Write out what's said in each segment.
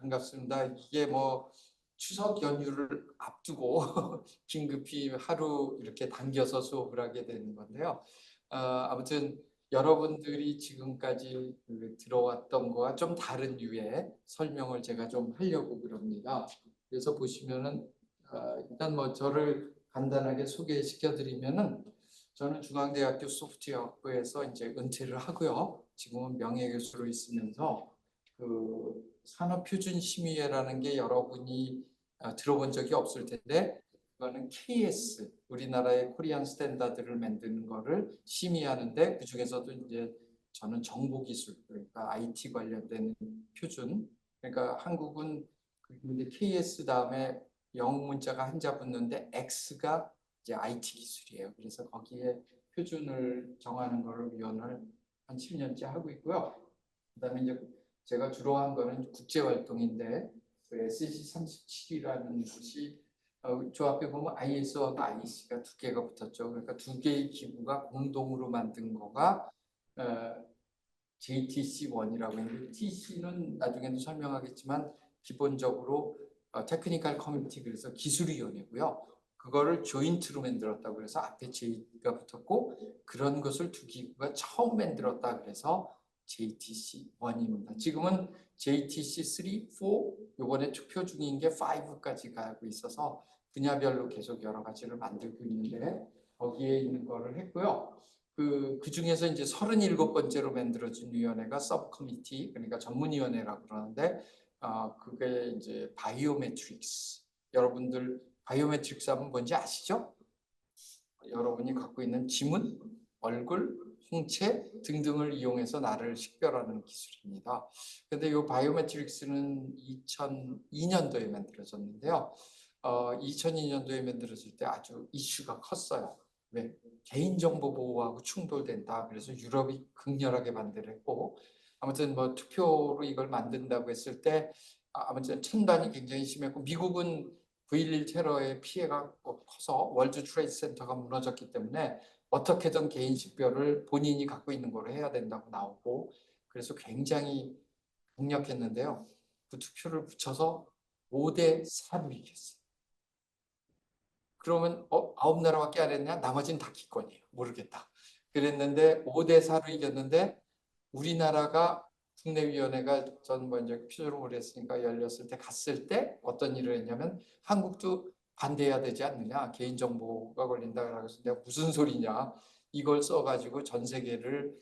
반갑습니다. 이게 뭐 추석 연휴를 앞두고 긴급히 하루 이렇게 당겨서 수업을 하게 되는 건데요. 아무튼 여러분들이 지금까지 들어왔던 거와 좀 다른 류의 설명을 제가 좀 하려고 그럽니다. 그래서 보시면은 일단 뭐 저를 간단하게 소개시켜 드리면은 저는 중앙대학교 소프트웨어학부에서 이제 은퇴를 하고요. 지금은 명예교수로 있으면서 그 산업표준심의회라는 게 여러분이 들어본 적이 없을 텐데, 그거는 KS, 우리나라의 코리안 스탠다드를 만드는 거를 심의하는데, 그 중에서도 이제 저는 정보기술, 그러니까 IT 관련된 표준, 그러니까 한국은 근데 KS 다음에 영어 문자가 한자 붙는데 X가 이제 IT 기술이에요. 그래서 거기에 표준을 정하는 거를 위원을 한 10년째 하고 있고요. 그다음에 이제 제가 주로 한 거는 국제 활동인데, 그 SC37이라는 것이 저 앞에 보면 IS와 IC가 두 개가 붙었죠. 그러니까 두 개의 기구가 공동으로 만든 거가 JTC1이라고 했는데, TC는 나중에도 설명하겠지만 기본적으로 테크니컬 커뮤니티, 그래서 기술위원회고요. 그거를 조인트로 만들었다고 그래서 앞에 J가 붙었고, 그런 것을 두 기구가 처음 만들었다 그래서 JTC1입니다. 지금은 JTC3, 4, 이번에 투표 중인 게 5까지 가고 있어서 분야별로 계속 여러 가지를 만들고 있는데, 거기에 있는 거를 했고요. 그 중에서 이제 37번째로 만들어진 위원회가 서브 커미티, 그러니까 전문위원회라고 그러는데, 그게 이제 바이오매트릭스. 여러분들 바이오매트릭스 하면 뭔지 아시죠? 여러분이 갖고 있는 지문, 얼굴, 홍채 등등을 이용해서 나를 식별하는 기술입니다. 근데 이 바이오매트릭스는 2002년도에 만들어졌는데요. 2002년도에 만들어질 때 아주 이슈가 컸어요. 왜? 개인정보 보호하고 충돌된다. 그래서 유럽이 극렬하게 반대를 했고, 아무튼 뭐 투표로 이걸 만든다고 했을 때 아무튼 찬반이 굉장히 심했고, 미국은 9.11 테러의 피해가 커서 월드 트레이드 센터가 무너졌기 때문에 어떻게든 개인 식별을 본인이 갖고 있는 걸로 해야 된다고 나오고, 그래서 굉장히 강력했는데요. 그 투표를 붙여서 5대4로 이겼어요. 그러면 9나라밖에 안 했냐? 나머지는 다 기권이에요. 모르겠다. 그랬는데 5대4로 이겼는데, 우리나라가 국내위원회가 전 먼저 표준으로 했으니까 열렸을 때 갔을 때 어떤 일을 했냐면, 한국도 반대해야 되지 않느냐, 개인정보가 걸린다. 그래서 내가 무슨 소리냐, 이걸 써가지고 전 세계를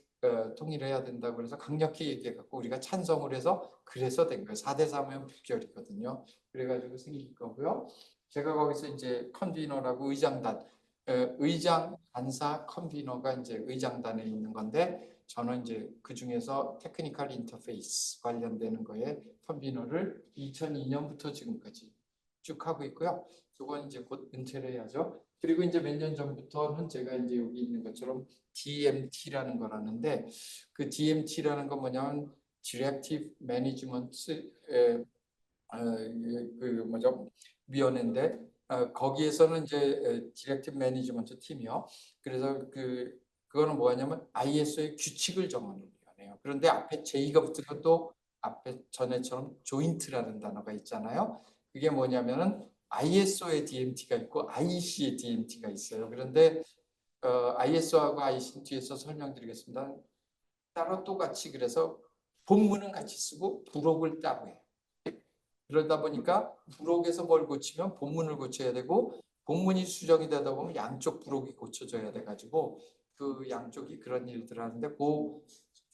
통일해야 된다고 그래서 강력히 얘기해갖고 우리가 찬성을 해서 그래서 된 거예요. 4대3면 부결이거든요. 그래가지고 생긴 거고요. 제가 거기서 이제 컨비너라고 의장단, 의장, 간사, 컨비너가 이제 의장단에 있는 건데, 저는 이제 그 중에서 테크니컬 인터페이스 관련되는 거에 컨비너를 2002년부터 지금까지 쭉 하고 있고요. 그건 이제 곧 은퇴를 해야죠. 그리고 이제 몇 년 전부터는 제가 이제 여기 있는 것처럼 DMT라는 거라는데, 그 DMT라는 건 뭐냐면 Directive Management 그 뭐죠, 위원회인데, 거기에서는 이제 디렉티브 매니지먼트 팀이요. 그래서 그거는 뭐냐면 ISO의 규칙을 정하는 위원회예요. 그런데 앞에 J가 붙은 것도 앞에 전에처럼 조인트라는 단어가 있잖아요. 그게 뭐냐면은 ISO의 DMT가 있고 IEC의 DMT가 있어요. 그런데 ISO하고 IEC 뒤에서 설명드리겠습니다. 따로 똑같이, 그래서 본문은 같이 쓰고 부록을 따로 해요. 그러다 보니까 부록에서 뭘 고치면 본문을 고쳐야 되고, 본문이 수정이 되다 보면 양쪽 부록이 고쳐져야 돼가지고, 그 양쪽이 그런 일들을 하는데, 그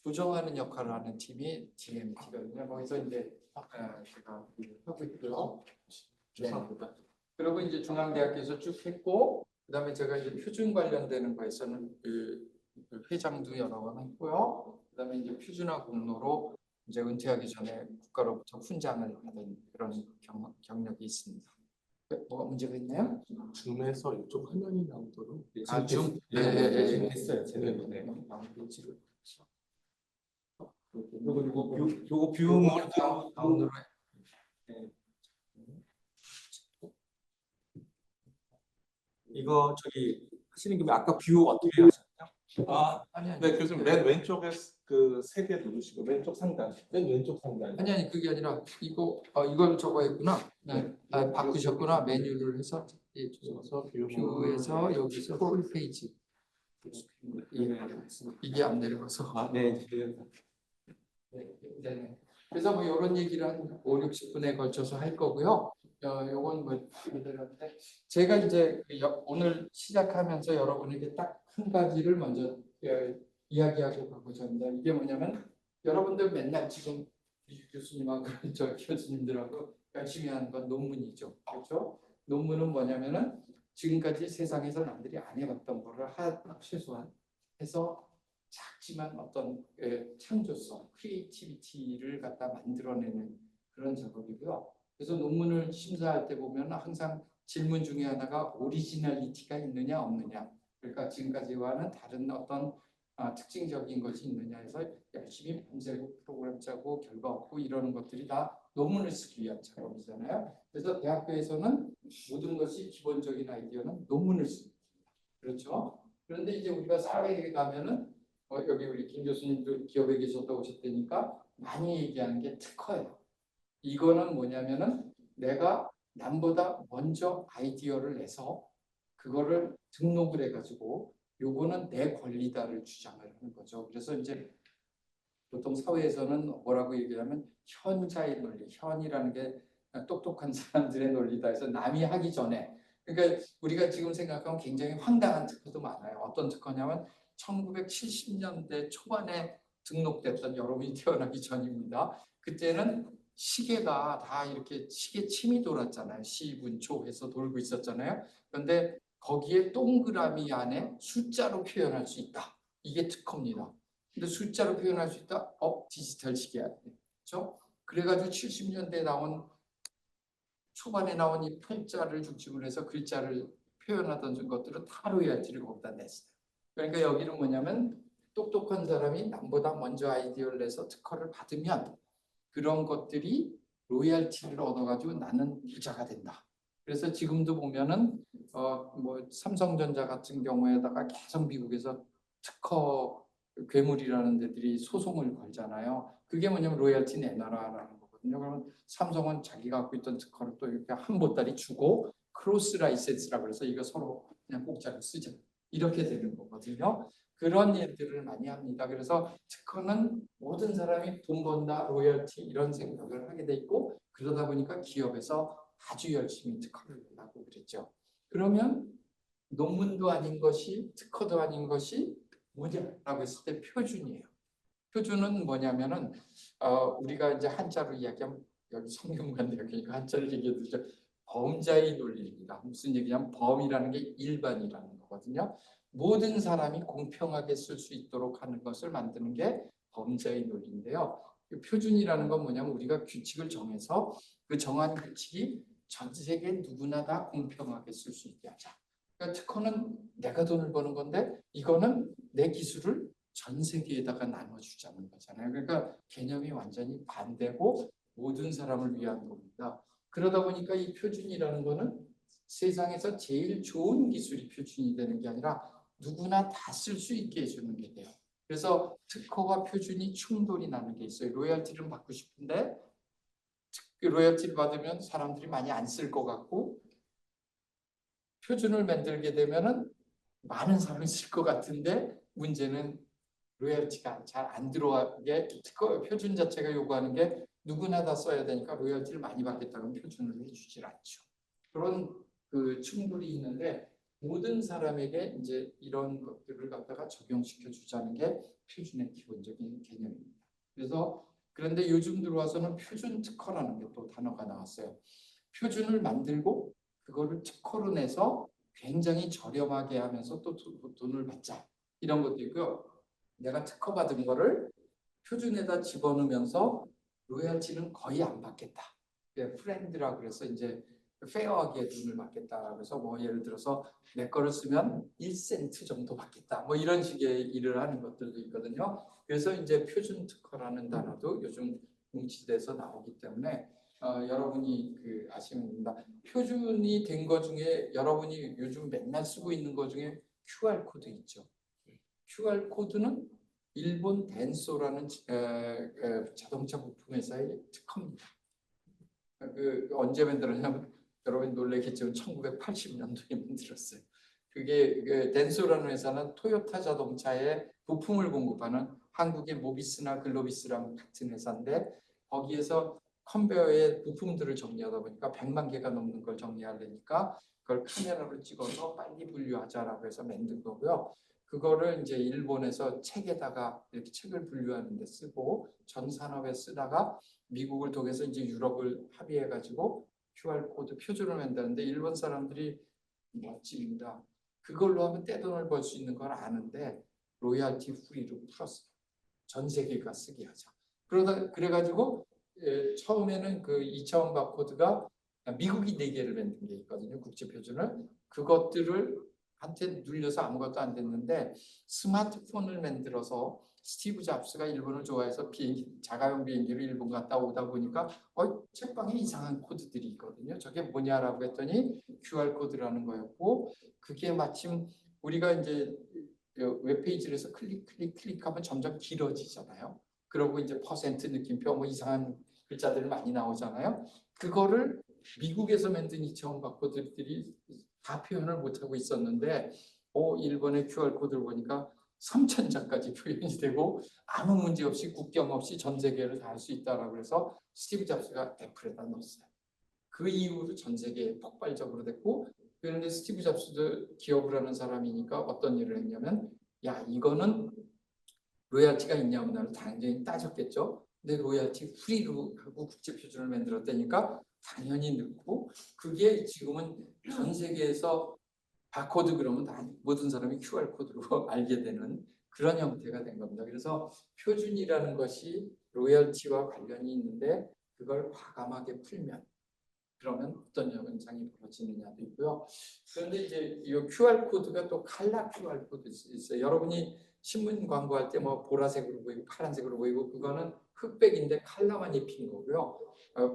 조정하는 역할을 하는 팀이 DMT거든요. 거기서 이제 제가 하고 있고요. 네. 그리고 이제 중앙대학교에서 쭉 했고, 그다음에 제가 이제 표준 관련되는 거에서는 그 회장도 여러 번 했고요. 그다음에 이제 표준화 공로로 이제 은퇴하기 전에 국가로부터 훈장을 받은 그런 경력이 있습니다. 뭐가 문제가 있나요? 줌에서 이쪽 화면이 나오도록. 줌? 네, 됐어요. 제대로. 네. 그리고 요거 뷰 모드 다운으로 해. 이거 저기 하시는 김에 아까 뷰 어떻게 하셨죠? 아니. 네, 교수님 맨 왼쪽에 그 세 개 누르시고 왼쪽 상단, 맨 왼쪽 상단. 아니 그게 아니라 이걸 저거 했구나. 네. 바꾸셨구나. 메뉴를 해서 뷰에서 여기서 풀 페이지. 이게 안 내려가서. 네. 네. 그래서 뭐 이런 얘기를 한 5, 60분에 걸쳐서 할 거고요. 요건 뭐 기다렸는데 제가 이제 오늘 시작하면서 여러분에게 딱 한 가지를 먼저 이야기하고 가고자 합니다. 이게 뭐냐면 여러분들 맨날 지금 이 교수님하고 저 교수님들하고 열심히 하는 건 논문이죠. 그렇죠? 논문은 뭐냐면은 지금까지 세상에서 남들이 안 해봤던 거를 최소한 해서 작지만 어떤 창조성, 크리에이티비티를 갖다 만들어내는 그런 작업이고요. 그래서 논문을 심사할 때 보면 항상 질문 중에 하나가 오리지널리티가 있느냐 없느냐. 그러니까 지금까지와는 다른 어떤 특징적인 것이 있느냐 해서 열심히 밤새고 프로그램 짜고 결과 얻고 이러는 것들이 다 논문을 쓰기 위한 작업이잖아요. 그래서 대학교에서는 모든 것이 기본적인 아이디어는 논문을 씁니다. 그렇죠? 그런데 이제 우리가 사회에 가면은 여기 우리 김 교수님도 기업에 계셨다 오셨다니까 많이 얘기하는 게 특허예요. 이거는 뭐냐면은 내가 남보다 먼저 아이디어를 내서 그거를 등록을 해가지고 요거는 내 권리다를 주장을 하는 거죠. 그래서 이제 보통 사회에서는 뭐라고 얘기하면 현자의 논리, 현이라는 게 똑똑한 사람들의 논리다 해서 남이 하기 전에 그러니까 우리가 지금 생각하면 굉장히 황당한 특허도 많아요. 어떤 특허냐면 1970년대 초반에 등록됐던 여러분이 태어나기 전입니다. 그때는 시계가 다 이렇게 시계 침이 돌았잖아요. 시분초해서 돌고 있었잖아요. 그런데 거기에 동그라미 안에 숫자로 표현할 수 있다. 이게 특허입니다. 근데 숫자로 표현할 수 있다? 디지털 시계야. 그렇죠? 그래가지고 70년대 초반에 나온 이 팔자를 중심으로 해서 글자를 표현하던 것들은 다 로열티를 거기다 냈어요. 그러니까 여기는 뭐냐면 똑똑한 사람이 남보다 먼저 아이디어를 내서 특허를 받으면 그런 것들이 로열티를 얻어가지고 나는 부자가 된다. 그래서 지금도 보면은 뭐 삼성전자 같은 경우에다가 계속 미국에서 특허 괴물이라는 데들이 소송을 걸잖아요. 그게 뭐냐면 로열티 내놔라라는 거거든요. 그러면 삼성은 자기가 갖고 있던 특허를 또 이렇게 한 보따리 주고 크로스 라이센스라 그래서 이거 서로 그냥 공짜로 쓰자 이렇게 되는 거거든요. 그런 일들을 많이 합니다. 그래서 특허는 모든 사람이 돈 번다, 로열티 이런 생각을 하게 돼 있고 그러다 보니까 기업에서 아주 열심히 특허를 내고 그랬죠. 그러면 논문도 아닌 것이 특허도 아닌 것이 뭐냐라고 했을 때 표준이에요. 표준은 뭐냐면은 우리가 이제 한자로 이야기하면 여기 성균관대학교니까 한자를 얘기해 드리죠. 범자의 논리입니다. 무슨 얘기냐면 범이라는 게 일반이라는 거거든요. 모든 사람이 공평하게 쓸 수 있도록 하는 것을 만드는 게 범자의 논리인데요. 표준이라는 건 뭐냐면 우리가 규칙을 정해서 그 정한 규칙이 전 세계 누구나 다 공평하게 쓸 수 있게 하자. 그러니까 특허는 내가 돈을 버는 건데 이거는 내 기술을 전 세계에다가 나눠주자는 거잖아요. 그러니까 개념이 완전히 반대고 모든 사람을 위한 겁니다. 그러다 보니까 이 표준이라는 거는 세상에서 제일 좋은 기술이 표준이 되는 게 아니라 누구나 다 쓸 수 있게 해주는 게 돼요. 그래서 특허와 표준이 충돌이 나는 게 있어요. 로열티를 받고 싶은데 로열티를 받으면 사람들이 많이 안 쓸 것 같고 표준을 만들게 되면은 많은 사람이 쓸 것 같은데 문제는 로열티가 잘 안 들어가게 특허 표준 자체가 요구하는 게 누구나 다 써야 되니까 로열티를 많이 받겠다는 표준을 해주질 않죠. 그런 그 충돌이 있는데 모든 사람에게 이제 이런 것들을 갖다가 적용시켜 주자는 게 표준의 기본적인 개념입니다. 그래서 그런데 요즘 들어와서는 표준 특허라는 게 또 단어가 나왔어요. 표준을 만들고 그거를 특허로 내서 굉장히 저렴하게 하면서 또 돈을 받자 이런 것도 있고요. 내가 특허 받은 거를 표준에다 집어넣으면서 로열티는 거의 안 받겠다. 프렌드라고 그래서 이제 페어하게 돈을 받겠다. 그래서 뭐 예를 들어서 내 거를 쓰면 1센트 정도 받겠다. 뭐 이런 식의 일을 하는 것들도 있거든요. 그래서 이제 표준 특허라는 단어도 요즘 뭉치돼서 나오기 때문에 여러분이 아시면 됩니다. 표준이 된 거 중에 여러분이 요즘 맨날 쓰고 있는 거 중에 QR 코드 있죠. QR 코드는 일본 덴소라는 자동차 부품 회사의 특허입니다. 언제 만들었냐면 여러분 놀라겠지만 1980년도에 만들었어요. 그게 덴소라는 회사는 토요타 자동차에 부품을 공급하는 한국의 모비스나 글로비스랑 같은 회사인데 거기에서 컨베어에 부품들을 정리하다 보니까 100만 개가 넘는 걸 정리하려니까 그걸 카메라로 찍어서 빨리 분류하자라고 해서 만든 거고요. 그거를 이제 일본에서 책에다가 이렇게 책을 분류하는 데 쓰고 전 산업에 쓰다가 미국을 통해서 이제 유럽을 합의해가지고 QR 코드 표준을 만드는데 일본 사람들이 멋집니다. 그걸로 하면 떼돈을 벌 수 있는 걸 아는데 로얄티 프리로 풀었어요. 전 세계가 쓰게 하자. 그래가지고 처음에는 그 2차원 바코드가 미국이 4개를 만든 게 있거든요. 국제 표준을. 그것들을 한테 눌려서 아무것도 안 됐는데 스마트폰을 만들어서 스티브 잡스가 일본을 좋아해서 자가용 비행기로 일본 갔다 오다 보니까 책방에 이상한 코드들이 있거든요. 저게 뭐냐라고 했더니 QR 코드라는 거였고 그게 마침 우리가 이제 웹페이지를 해서 클릭하면 점점 길어지잖아요. 그러고 이제 퍼센트 느낌표 뭐 이상한 글자들이 많이 나오잖아요. 그거를 미국에서 만든 2차원 바코드들이 다 표현을 못하고 있었는데 일본의 QR코드를 보니까 3,000자까지 표현이 되고 아무 문제 없이 국경 없이 전 세계를 다 할 수 있다라고 해서 스티브 잡스가 애플에다 넣었어요. 그 이후로 전 세계에 폭발적으로 됐고 그런데 스티브 잡스도 기업을 하는 사람이니까 어떤 일을 했냐면 야 이거는 로얄티가 있냐 없냐를 당연히 따졌겠죠. 근데 로얄티 프리로 하고 국제 표준을 만들었다니까 당연히 넣고 그게 지금은 전 세계에서 바코드 그러면 다 모든 사람이 QR 코드로 알게 되는 그런 형태가 된 겁니다. 그래서 표준이라는 것이 로열티와 관련이 있는데 그걸 과감하게 풀면 그러면 어떤 현상이 벌어지느냐도 있고요. 그런데 이제 이 QR 코드가 또 칼라 QR 코드 있어요. 여러분이 신문 광고할 때 뭐 보라색으로 보이고 파란색으로 보이고 그거는 흑백인데 칼라만 입힌 거고요.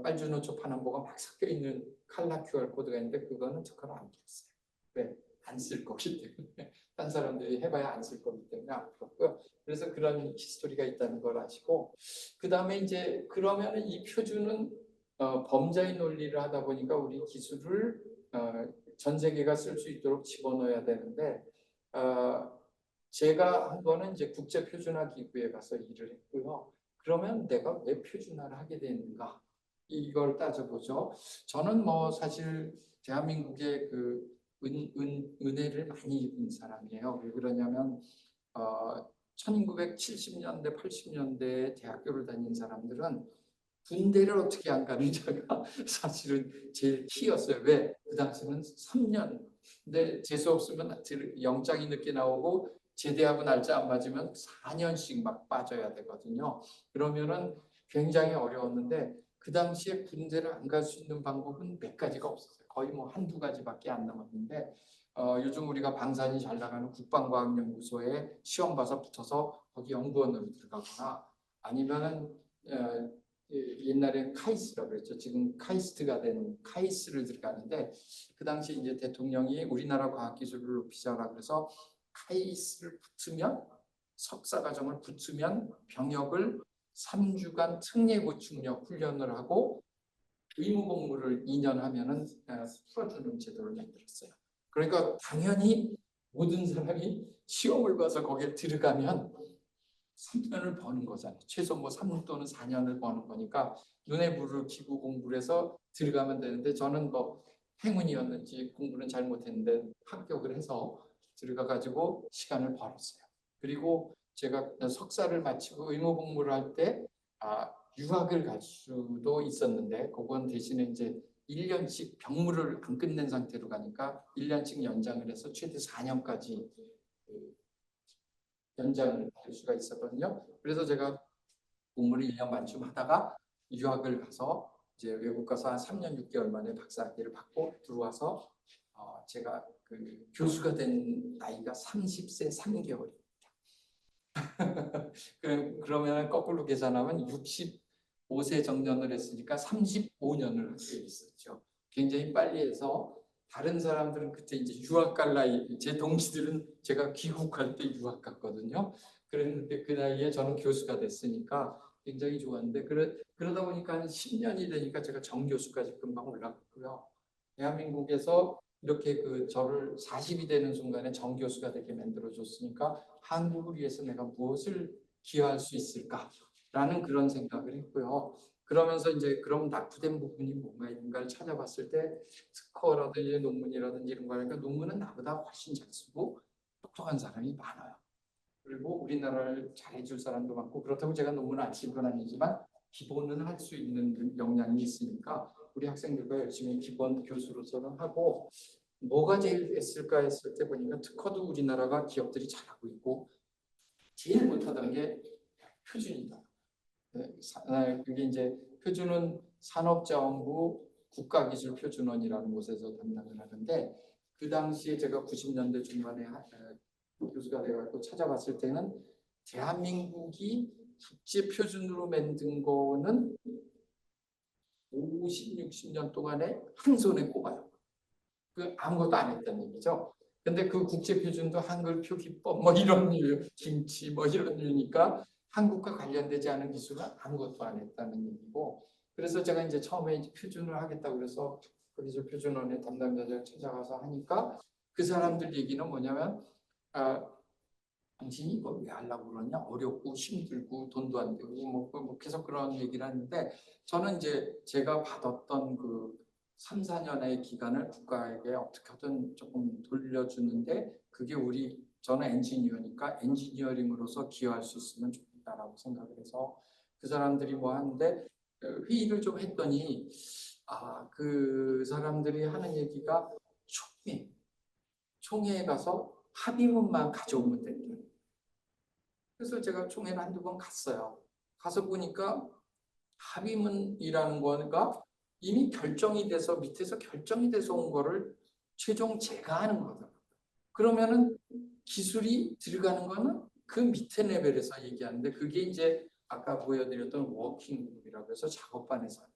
빨주노초 파남보가 막 섞여 있는 칼라 QR 코드가 있는데 그거는 특허를 안 풀었어요. 왜? 안 쓸 거기 때문에. 딴 사람들이 해봐야 안 쓸 거기 때문에 안 풀었고요. 그래서 그런 히스토리가 있다는 걸 아시고 그 다음에 이제 그러면 이 표준은 범자의 논리를 하다 보니까 우리 기술을 전 세계가 쓸 수 있도록 집어넣어야 되는데 제가 한 거는 이제 국제표준화 기구에 가서 일을 했고요. 그러면 내가 왜 표준화를 하게 되는가? 이걸 따져보죠. 저는 뭐 사실 대한민국의 그 은혜를 많이 입은 사람이에요. 왜 그러냐면 1970년대, 80년대에 대학교를 다닌 사람들은 군대를 어떻게 안 가는지가 사실은 제일 키였어요. 왜? 그 당시는 3년. 근데 재수 없으면 영장이 늦게 나오고 제대하고 날짜 안 맞으면 4년씩 막 빠져야 되거든요. 그러면은 굉장히 어려웠는데 그 당시에 군대를 안 갈 수 있는 방법은 몇 가지가 없었어요. 거의 뭐 한두 가지밖에 안 남았는데 요즘 우리가 방산이 잘 나가는 국방과학연구소에 시험 봐서 붙어서 거기 연구원으로 들어가거나 아니면은 옛날엔 카이스라고 그랬죠. 지금 카이스트가 된 카이스를 들어가는데 그 당시 이제 대통령이 우리나라 과학기술을 높이자라고 그래서 카이스를 붙으면 석사과정을 붙으면 병역을 3주간 특례 보충력 훈련을 하고 의무 복무를 2년 하면은 풀어주는 제도를 만들었어요. 그러니까 당연히 모든 사람이 시험을 봐서 거기에 들어가면 3년을 버는 거잖아요. 최소 뭐 3년 또는 4년을 버는 거니까 눈에 불을 켜고 공부를 해서 들어가면 되는데 저는 뭐 행운이었는지 공부는 잘못했는데 합격을 해서 들어가 가지고 시간을 벌었어요. 그리고 제가 석사를 마치고 의무 복무를 할 때 유학을 갈 수도 있었는데 그건 대신에 이제 1년씩 병무를 안 끝낸 상태로 가니까 1년씩 연장을 해서 최대 4년까지 연장을 할 수가 있었거든요. 그래서 제가 공부를 1년 반쯤 하다가 유학을 가서 이제 외국 가서 한 3년 6개월 만에 박사학위를 받고 들어와서 제가 그 교수가 된 나이가 30세 3개월입니다. 그러면 거꾸로 계산하면 65세 정년을 했으니까 35년을 학교에 있었죠. 굉장히 빨리 해서 다른 사람들은 그때 이제 유학 갈 나이, 제 동기들은 제가 귀국할 때 유학 갔거든요. 그랬는데 그 나이에 저는 교수가 됐으니까 굉장히 좋았는데 그러다 보니까 한 10년이 되니까 제가 정교수까지 금방 올라갔고요. 대한민국에서 이렇게 저를 40이 되는 순간에 정교수가 되게 만들어줬으니까 한국을 위해서 내가 무엇을 기여할 수 있을까라는 그런 생각을 했고요. 그러면서 이제 그럼 낙후된 부분이 뭔가 있는가를 찾아봤을 때 특허라든지 논문이라든지 이런 거 하니까 논문은 나보다 훨씬 잘 쓰고 똑똑한 사람이 많아요. 그리고 우리나라를 잘해줄 사람도 많고 그렇다고 제가 논문을 안 쓸 건 아니지만 기본은 할 수 있는 역량이 있으니까 우리 학생들과 열심히 기본 교수로서는 하고 뭐가 제일 됐을까 했을 때 보니까 특허도 우리나라가 기업들이 잘하고 있고 제일 못하던 게 표준이다. 그게 이제 표준은 산업자원부 국가기술표준원이라는 곳에서 담당을 하는데 그 당시에 제가 90년대 중반에 교수가 돼갖고 찾아봤을 때는 대한민국이 국제 표준으로 만든 거는 50, 60년 동안에 한 손에 꼽아요. 아무것도 안 했다는 얘기죠. 근데 그 국제 표준도 한글 표기법 뭐 이런 일, 김치 뭐 이런 일이니까 한국과 관련되지 않은 기술은 아무것도 안 했다는 얘기고. 그래서 제가 이제 처음에 표준을 하겠다고 그래서 기술 표준원의 담당자를 찾아가서 하니까 그 사람들 얘기는 뭐냐면 당신이 이걸 왜 하려고 그러냐? 어렵고 힘들고 돈도 안 되고 뭐 계속 그런 얘기를 하는데 저는 이제 제가 받았던 3, 4년의 기간을 국가에게 어떻게든 조금 돌려주는데 그게 저는 엔지니어니까 엔지니어링으로서 기여할 수 있으면 좋겠다라고 생각을 해서 그 사람들이 뭐 하는데 회의를 좀 했더니 그 사람들이 하는 얘기가 총회에 가서 합의문만 가져오면 된다. 그래서 제가 총회를 한두 번 갔어요. 가서 보니까 합의문이라는 거가 이미 결정이 돼서 밑에서 결정이 돼서 온 거를 최종 제가하는 거더라고요. 그러면은 기술이 들어가는 거는 그 밑에 레벨에서 얘기하는데 그게 이제 아까 보여드렸던 워킹그룹이라고 해서 작업반에서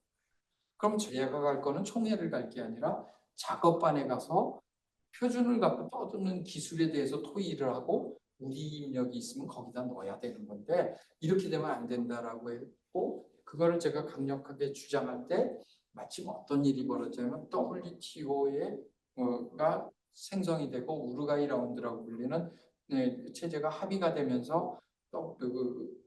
그럼 제가 갈 거는 총회를 갈 게 아니라 작업반에 가서 표준을 갖고 떠드는 기술에 대해서 토의를 하고 우리 입력이 있으면 거기다 넣어야 되는 건데 이렇게 되면 안 된다라고 했고 그거를 제가 강력하게 주장할 때 마침 어떤 일이 벌어지냐면 WTO가 생성이 되고 우루과이 라운드라고 불리는 체제가 합의가 되면서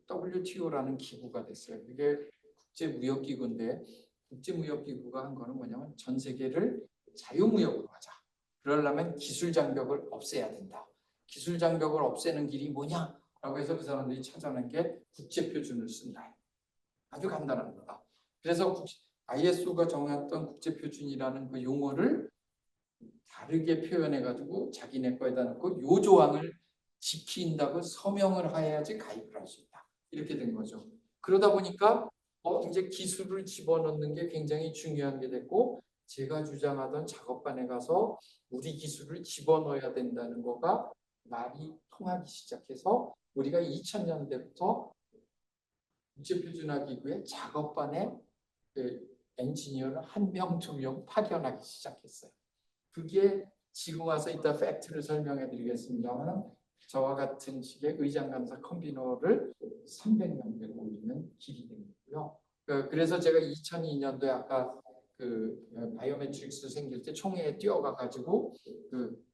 WTO라는 기구가 됐어요. 이게 국제무역기구인데 국제무역기구가 한 거는 뭐냐면 전 세계를 자유무역으로 하자. 그러려면 기술 장벽을 없애야 된다. 기술 장벽을 없애는 길이 뭐냐? 라고 해서 그 사람들이 찾아낸 게 국제표준을 쓴다. 아주 간단한 거다. 그래서 ISO가 정했던 국제표준이라는 그 용어를 다르게 표현해가지고 자기네 거에다 넣고 요 조항을 지킨다고 서명을 해야지 가입을 할 수 있다. 이렇게 된 거죠. 그러다 보니까 이제 기술을 집어넣는 게 굉장히 중요한 게 됐고 제가 주장하던 작업반에 가서 우리 기술을 집어넣어야 된다는 거가 말이 통하기 시작해서 우리가 2000년대부터 국제표준화기구의 작업반에 엔지니어를 1명, 2명 파견하기 시작했어요. 그게 지금 와서 이따 팩트를 설명해 드리겠습니다만 저와 같은 식의 의장감사 컨비너를 300명대로 올리는 길이 된 거고요. 그래서 제가 2002년도에 아까 바이오매트릭스 생길 때 총회에 뛰어가가지고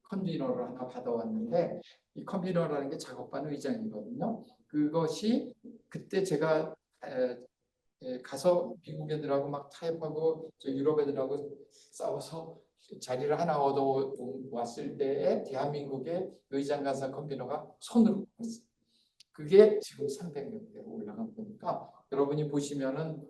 컨비너를 하나 받아왔는데 이 컨비너라는 게 작업반 의장이거든요. 그것이 그때 제가 가서 미국 애들하고 막 타협하고 유럽 애들하고 싸워서 자리를 하나 얻어 왔을 때에 대한민국의 의장감사 컨비너가 손으로 뽑았어요. 그게 지금 300명대로 올라간 거니까 여러분이 보시면은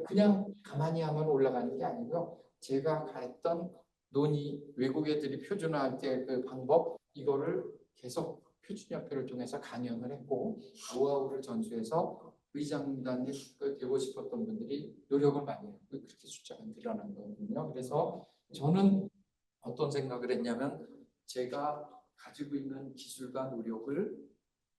그냥 가만히 하면 올라가는 게 아니고요. 제가 했던 논의, 외국 애들이 표준화할 때 그 방법 이거를 계속 표준협회를 통해서 강연을 했고 노하우를 전수해서 의장단에 되고 싶었던 분들이 노력을 많이 했고 그렇게 숫자가 늘어난 거거든요. 그래서 저는 어떤 생각을 했냐면 제가 가지고 있는 기술과 노력을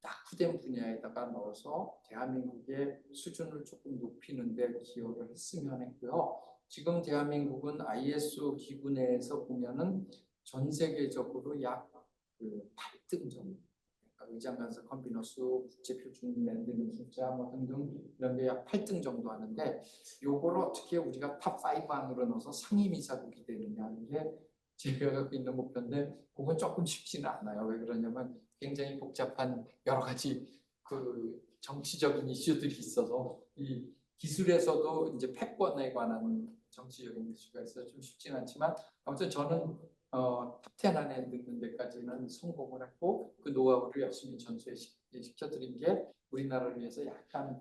낙후된 분야에다가 넣어서 대한민국의 수준을 조금 높이는 데 기여를 했으면 했고요. 지금 대한민국은 ISO 기구 내에서 보면은 전 세계적으로 약그 8등 정도. 그러니까 의장 간섭 컨비너 수, 국제 표준 만드는 숫자 뭐 등등 이런 게 약 8등 정도 하는데 요거를 어떻게 우리가 탑 5 안으로 넣어서 상임이사국이 되느냐 하는 게 제가 갖고 있는 목표인데 그건 조금 쉽지는 않아요. 왜 그러냐면 굉장히 복잡한 여러 가지 그 정치적인 이슈들이 있어서 이 기술에서도 이제 패권에 관한 정치적인 이슈가 있어서 좀 쉽지는 않지만 아무튼 저는 탑10 안에 넣는 데까지는 성공을 했고 그 노하우를 열심히 전수시켜드린 게 우리나라를 위해서 약간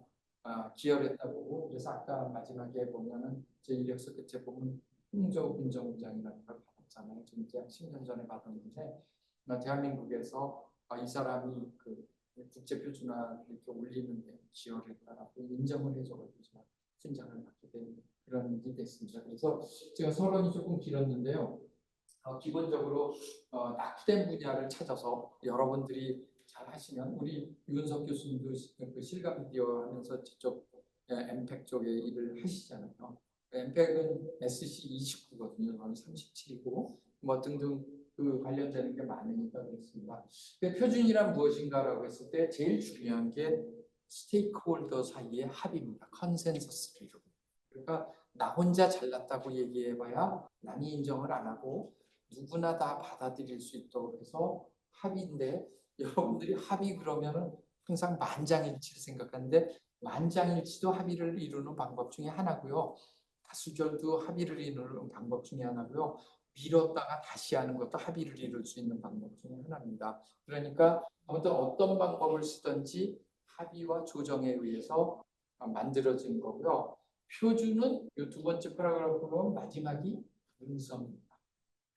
기여를 했다고 보고 그래서 아까 마지막에 보면은 제 이력서 끝에 보면 홍조 군정부장이라는 걸 받았잖아요. 지금 이제 10년 전에 받았는데 대한민국에서 이 사람이 그 국제표준화 이렇게 올리는 데 기여를 했다라고 인정을 해줘가지고勋장을 받게 된 그런 일이 됐습니다. 그래서 제가 서론이 조금 길었는데요. 기본적으로 낙후된 분야를 찾아서 여러분들이 잘 하시면 우리 유은석 교수님도 그 실감 미디어 하면서 저쪽 엠팩 쪽에 일을 하시잖아요. 엠팩은 SC 29거든요. 저는 37이고 뭐 등등 그 관련되는 게 많으니까 그렇습니다. 표준이란 무엇인가라고 했을 때 제일 중요한 게 스테이크홀더 사이의 합의입니다. 컨센서스를 이루고. 그러니까 나 혼자 잘났다고 얘기해봐야 남이 인정을 안 하고 누구나 다 받아들일 수 있도록 해서 합의인데 여러분들이 합의 그러면은 항상 만장일치를 생각하는데 만장일치도 합의를 이루는 방법 중에 하나고요. 다수결도 합의를 이루는 방법 중에 하나고요. 미뤘다가 다시 하는 것도 합의를 이룰 수 있는 방법 중에 하나입니다. 그러니까 아무튼 어떤 방법을 쓰든지 합의와 조정에 의해서 만들어진 거고요. 표준은 이 두 번째 파라그래프 보면 마지막이 문서입니다.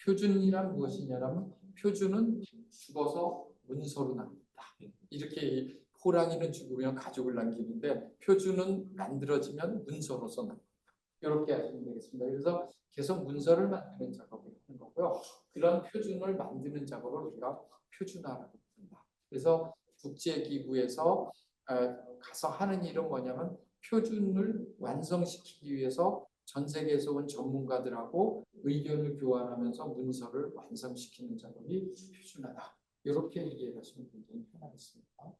표준이란 무엇이냐면 표준은 죽어서 문서로 납니다. 이렇게 호랑이는 죽으면 가죽을 남기는데 표준은 만들어지면 문서로서 납니다. 이렇게 하시면 되겠습니다. 그래서 계속 문서를 만드는 작업을 하는 거고요. 그런 표준을 만드는 작업을 우리가 표준화라고 합니다. 그래서 국제기구에서 가서 하는 일은 뭐냐면 표준을 완성시키기 위해서 전 세계에서 온 전문가들하고 의견을 교환하면서 문서를 완성시키는 작업이 표준화다. 이렇게 얘기해 가시면 굉장히 편하겠습니다.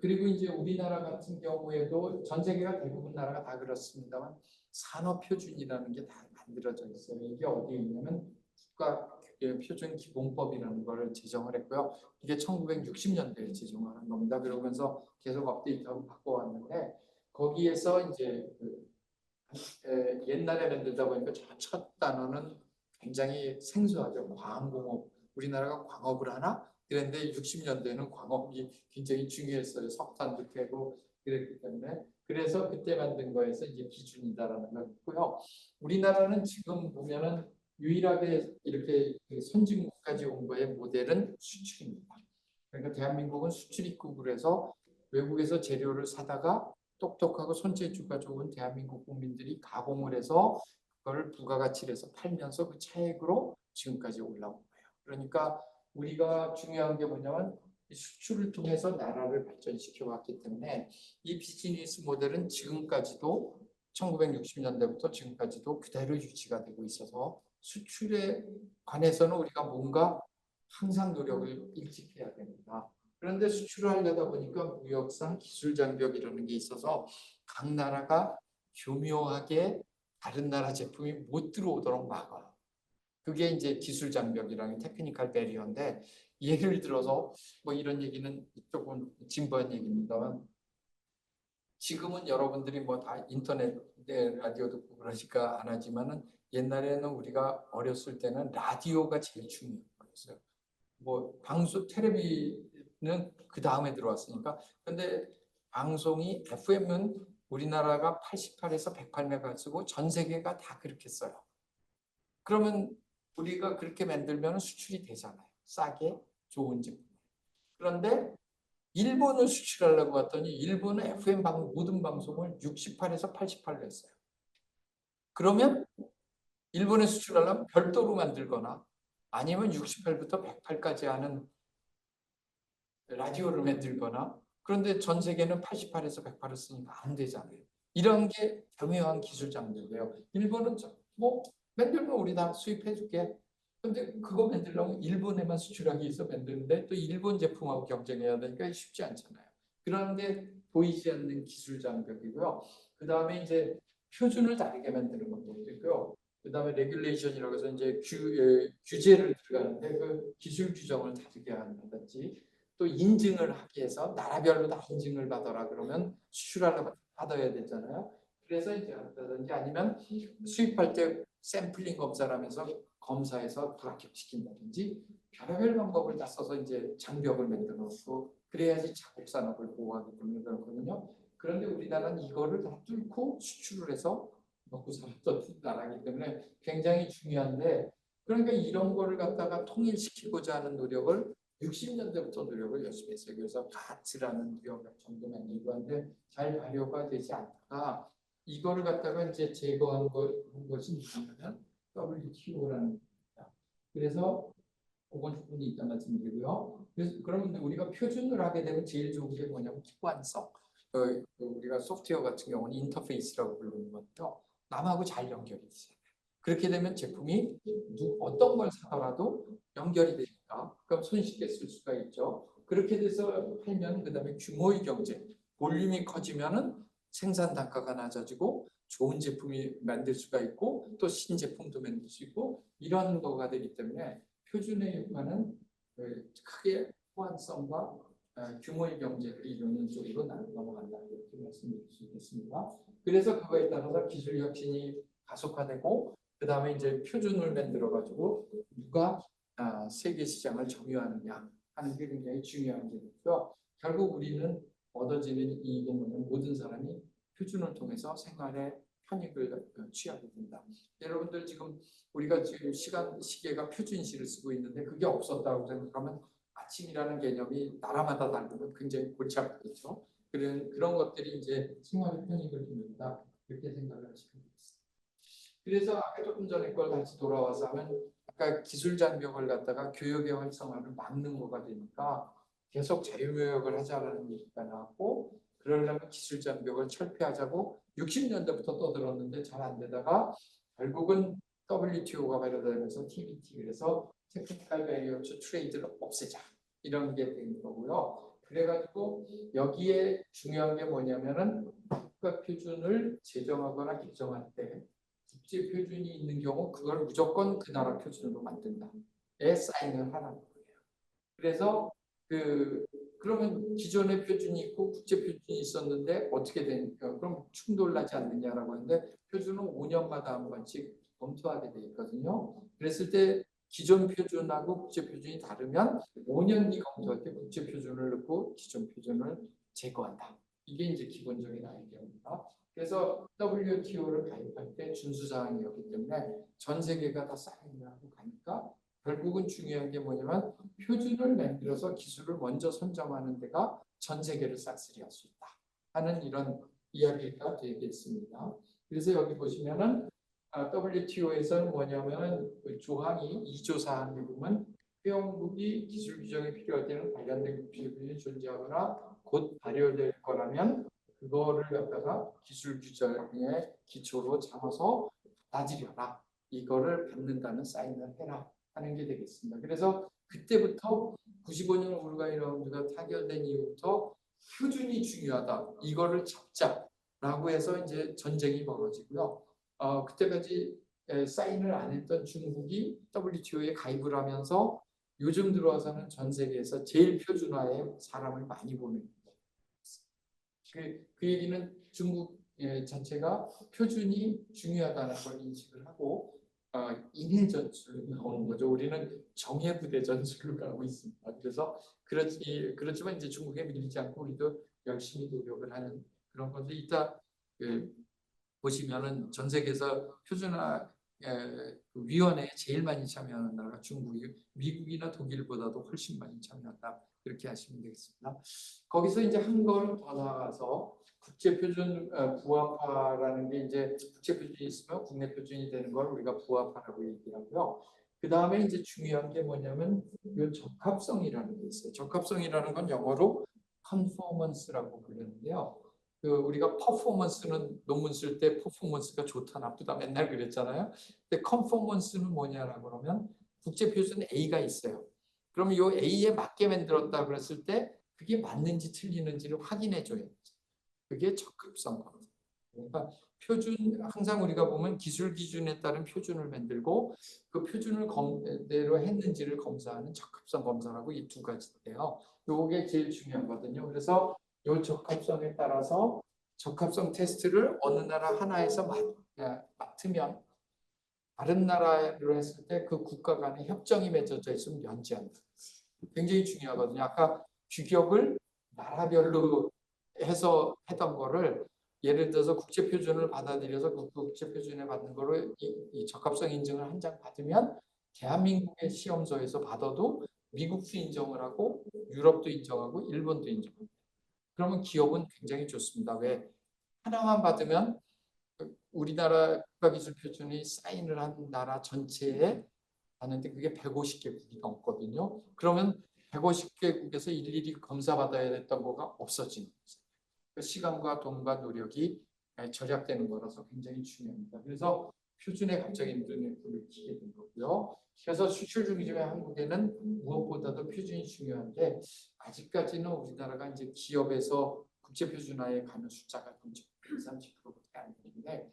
그리고 이제 우리나라 같은 경우에도 전 세계가 대부분 나라가 다 그렇습니다만 산업표준이라는 게 다 만들어져 있어요. 이게 어디에 있냐면 국가표준기본법이라는 걸 제정을 했고요. 이게 1960년대에 제정한 겁니다. 그러면서 계속 업데이트하고 바꿔왔는데 거기에서 이제 옛날에 만들다 보니까 첫 단어는 굉장히 생소하죠. 광공업. 우리나라가 광업을 하나? 그런데 60년대에는 광업이 굉장히 중요했어요. 석탄도 캐고 그랬기 때문에. 그래서 그때 만든 거에서 이제 기준이다라는 걸 했고요. 우리나라는 지금 보면은 유일하게 이렇게 선진국까지 온 거의 모델은 수출입니다. 그러니까 대한민국은 수출 입국을 해서 외국에서 재료를 사다가 똑똑하고 손재주가 좋은 대한민국 국민들이 가공을 해서 그걸 부가가치를 해서 팔면서 그 차액으로 지금까지 올라온 거예요. 그러니까 우리가 중요한 게 뭐냐면 수출을 통해서 나라를 발전시켜 왔기 때문에 이 비즈니스 모델은 지금까지도 1960년대부터 지금까지도 그대로 유지가 되고 있어서 수출에 관해서는 우리가 뭔가 항상 노력을 일찍해야 됩니다. 그런데 수출을 하려다 보니까 무역상 기술 장벽이라는 게 있어서 각 나라가 교묘하게 다른 나라 제품이 못 들어오도록 막아. 그게 이제 기술 장벽이라는 테크니컬 배리어인데 예를 들어서 뭐 이런 얘기는 조금 진부한 얘기입니다만 지금은 여러분들이 뭐 다 인터넷에 라디오 듣고 그러니까 안 하지만은 옛날에는 우리가 어렸을 때는 라디오가 제일 중요했어요. 뭐 방송 텔레비는 그 다음에 들어왔으니까 근데 방송이 FM은 우리나라가 88에서 108메가헤르츠고 전 세계가 다 그렇게 써요. 그러면 우리가 그렇게 만들면 수출이 되잖아요. 싸게 좋은 제품. 그런데 일본을 수출하려고 했더니 일본은 FM 모든 방송을 68에서 88로 했어요. 그러면 일본에 수출하려면 별도로 만들거나 아니면 68부터 108까지 하는 라디오를 만들거나 그런데 전 세계는 88에서 108을 쓰니까 안 되잖아요. 이런 게 교묘한 기술 장벽이에요. 일본은 뭐 만들면 우리 다 수입해줄게. 근데 그거 만들려면 일본에만 수출하기 위해서 만드는데 또 일본 제품하고 경쟁해야 되니까 쉽지 않잖아요. 그런데 보이지 않는 기술 장벽이고요. 그 다음에 이제 표준을 다르게 만드는 방법도 있고요. 그 다음에 레귤레이션이라고 해서 이제 규제를 들어가는데 그 기술 규정을 다르게 한다든지 또 인증을 하기 위해서 나라별로 다 인증을 받아라 그러면 수출하려면 받아야 되잖아요. 그래서 이제 한다든지 아니면 수입할 때 샘플링 검사를 하면서 검사해서 불합격시킨다든지 별의별 방법을 다 써서 이제 장벽을 만들어 놓고 그래야지 자국 산업을 보호하기 때문에 그렇거든요. 그런데 우리나라는 이거를 다 뚫고 수출을 해서 먹고 살았던 나라이기 때문에 굉장히 중요한데 그러니까 이런 거를 갖다가 통일시키고자 하는 노력을 60년대부터 노력을 열심히 했어요. 그래서 가츠라는 유형의 정도만 얘기하는데 잘 발효가 되지 않다가 이거를 갖다가 이제 제거한 것이 뭐냐면 WTO라는 겁니다. 그래서 그건 조금 이따 말씀드리고요. 그래서 그러면 우리가 표준을 하게 되면 제일 좋은 게 뭐냐면 기관성. 우리가 소프트웨어 같은 경우는 인터페이스라고 부르는 것도 남하고 잘 연결이 있어요. 그렇게 되면 제품이 어떤 걸 사더라도 연결이 되니까 그럼 손쉽게 쓸 수가 있죠. 그렇게 돼서 팔면 그다음에 규모의 경제, 볼륨이 커지면은 생산 단가가 낮아지고 좋은 제품이 만들 수가 있고 또 신제품도 만들 수 있고 이런 거가 되기 때문에 표준의 효과는 크게 호환성과 규모의 경제를 이루는 쪽으로 넘어간다 이렇게 말씀드릴 수 있겠습니다. 그래서 그거에 따라서 기술 혁신이 가속화되고 그 다음에 이제 표준을 만들어 가지고 누가 세계 시장을 점유하느냐 하는 게 굉장히 중요한 게 있고요. 결국 우리는 얻어지는 이익은 뭐냐면 모든 사람이 표준을 통해서 생활의 편익을 취하게 된다. 여러분들 지금 우리가 지금 시계가 표준시를 쓰고 있는데 그게 없었다고 생각하면 아침이라는 개념이 나라마다 다르면 굉장히 골치 아프겠죠. 그런 것들이 이제 생활의 편익을 줍니다. 그렇게 생각을 하시면 되겠습니다. 그래서 아까 조금 전에 걸 다시 돌아와서 하면 아까 기술 장벽을 갖다가 교육의 활성화를 막는 거가 되니까 계속 자유무역을 하자라는 얘기가 나왔고 그러려면 기술 장벽을 철폐하자고 60년대부터 떠들었는데 잘 안 되다가 결국은 WTO가 발효되면서 TBT 그래서 테크니컬 베리어 투 트레이드를 없애자 이런 게 된 거고요. 그래가지고 여기에 중요한 게 뭐냐면은 국가 표준을 제정하거나 개정할 때 국제 표준이 있는 경우 그걸 무조건 그 나라 표준으로 만든다에 사인을 하라는 거예요. 그래서 그러면 기존의 표준이 있고 국제 표준이 있었는데 어떻게 되니까 그럼 충돌나지 않느냐라고 하는데 표준은 5년마다 한 번씩 검토하게 돼 있거든요. 그랬을 때 기존 표준하고 국제 표준이 다르면 5년 뒤 검토할 때 국제 표준을 넣고 기존 표준을 제거한다. 이게 이제 기본적인 아이디어입니다. 그래서 WTO를 가입할 때 준수사항이었기 때문에 전 세계가 다 사인을 하고 가니까 결국은 중요한 게 뭐냐면 표준을 만들어서 기술을 먼저 선점하는 데가 전 세계를 싹쓸이할 수 있다 하는 이런 이야기가 되겠습니다. 그래서 여기 보시면은 WTO에서는 뭐냐면은 그 조항이 2조 사항에 보면 회원국이 기술 규정이 필요할 때는 관련된 기술 규정이 존재하거나 곧 발효될 거라면 그거를 갖다가 기술 규정의 기초로 잡아서 받아들여라. 이거를 받는다는 사인을 해라 하는 게 되겠습니다. 그래서 그때부터 95년 우루과이 라운드가 타결된 이후부터 표준이 중요하다. 이거를 잡자라고 해서 이제 전쟁이 벌어지고요. 그때까지 사인을 안 했던 중국이 WTO에 가입을 하면서 요즘 들어와서는 전 세계에서 제일 표준화에 사람을 많이 보내는 그 얘기는 중국 자체가 표준이 중요하다는 걸 인식을 하고 인해 전술로 나오는 거죠. 우리는 정예 부대 전술로 가고 있습니다. 그래서 그렇지만 이제 중국에 밀리지 않고 우리도 열심히 노력을 하는 그런 건데 이따 보시면은 전 세계에서 표준화 위원회에 제일 많이 참여하는 나라가 중국이고 미국이나 독일보다도 훨씬 많이 참여한다. 그렇게 하시면 되겠습니다. 거기서 이제 한 걸음 더 나아가서 국제표준 부합화라는 게 이제 국제표준이 있으면 국내 표준이 되는 걸 우리가 부합화라고 얘기하고요. 그 다음에 이제 중요한 게 뭐냐면 이 적합성이라는 게 있어요. 적합성이라는 건 영어로 conformance라고 부르는데요. 우리가 퍼포먼스는 논문 쓸 때 퍼포먼스가 좋다 나쁘다 맨날 그랬잖아요. 근데 컨포먼스는 뭐냐라고 그러면 국제 표준 A가 있어요. 그러면 이 A에 맞게 만들었다 그랬을 때 그게 맞는지 틀리는지를 확인해 줘야 돼요. 그게 적합성 검사. 그러니까 표준 항상 우리가 보면 기술 기준에 따른 표준을 만들고 그 표준을 대로 했는지를 검사하는 적합성 검사라고 이 두 가지인데요. 요게 제일 중요하거든요. 그래서 요 적합성에 따라서 적합성 테스트를 어느 나라 하나에서 맡으면 다른 나라로 했을 때 그 국가 간의 협정이 맺어져 있으면 연지한다. 굉장히 중요하거든요. 아까 규격을 나라별로 해서 했던 거를 예를 들어서 국제 표준을 받아들여서 그 국제 표준에 받는 거를 이 적합성 인증을 한 장 받으면 대한민국의 시험소에서 받아도 미국도 인정을 하고 유럽도 인정하고 일본도 인정합니다. 그러면 기업은 굉장히 좋습니다. 왜? 하나만 받으면 우리나라 국가기술표준이 사인을 한 나라 전체에 하는데 그게 150개국이 넘거든요. 그러면 150개국에서 일일이 검사받아야 됐던 거가 없어지는 거죠. 그 시간과 돈과 노력이 절약되는 거라서 굉장히 중요합니다. 그래서 표준에 갑자기 눈에 불을 켜게 된 거고요. 그래서 수출 중심의 한국에는 무엇보다도 표준이 중요한데 아직까지는 우리나라가 이제 기업에서 국제 표준화에 가는 숫자가 30%밖에 안 되는데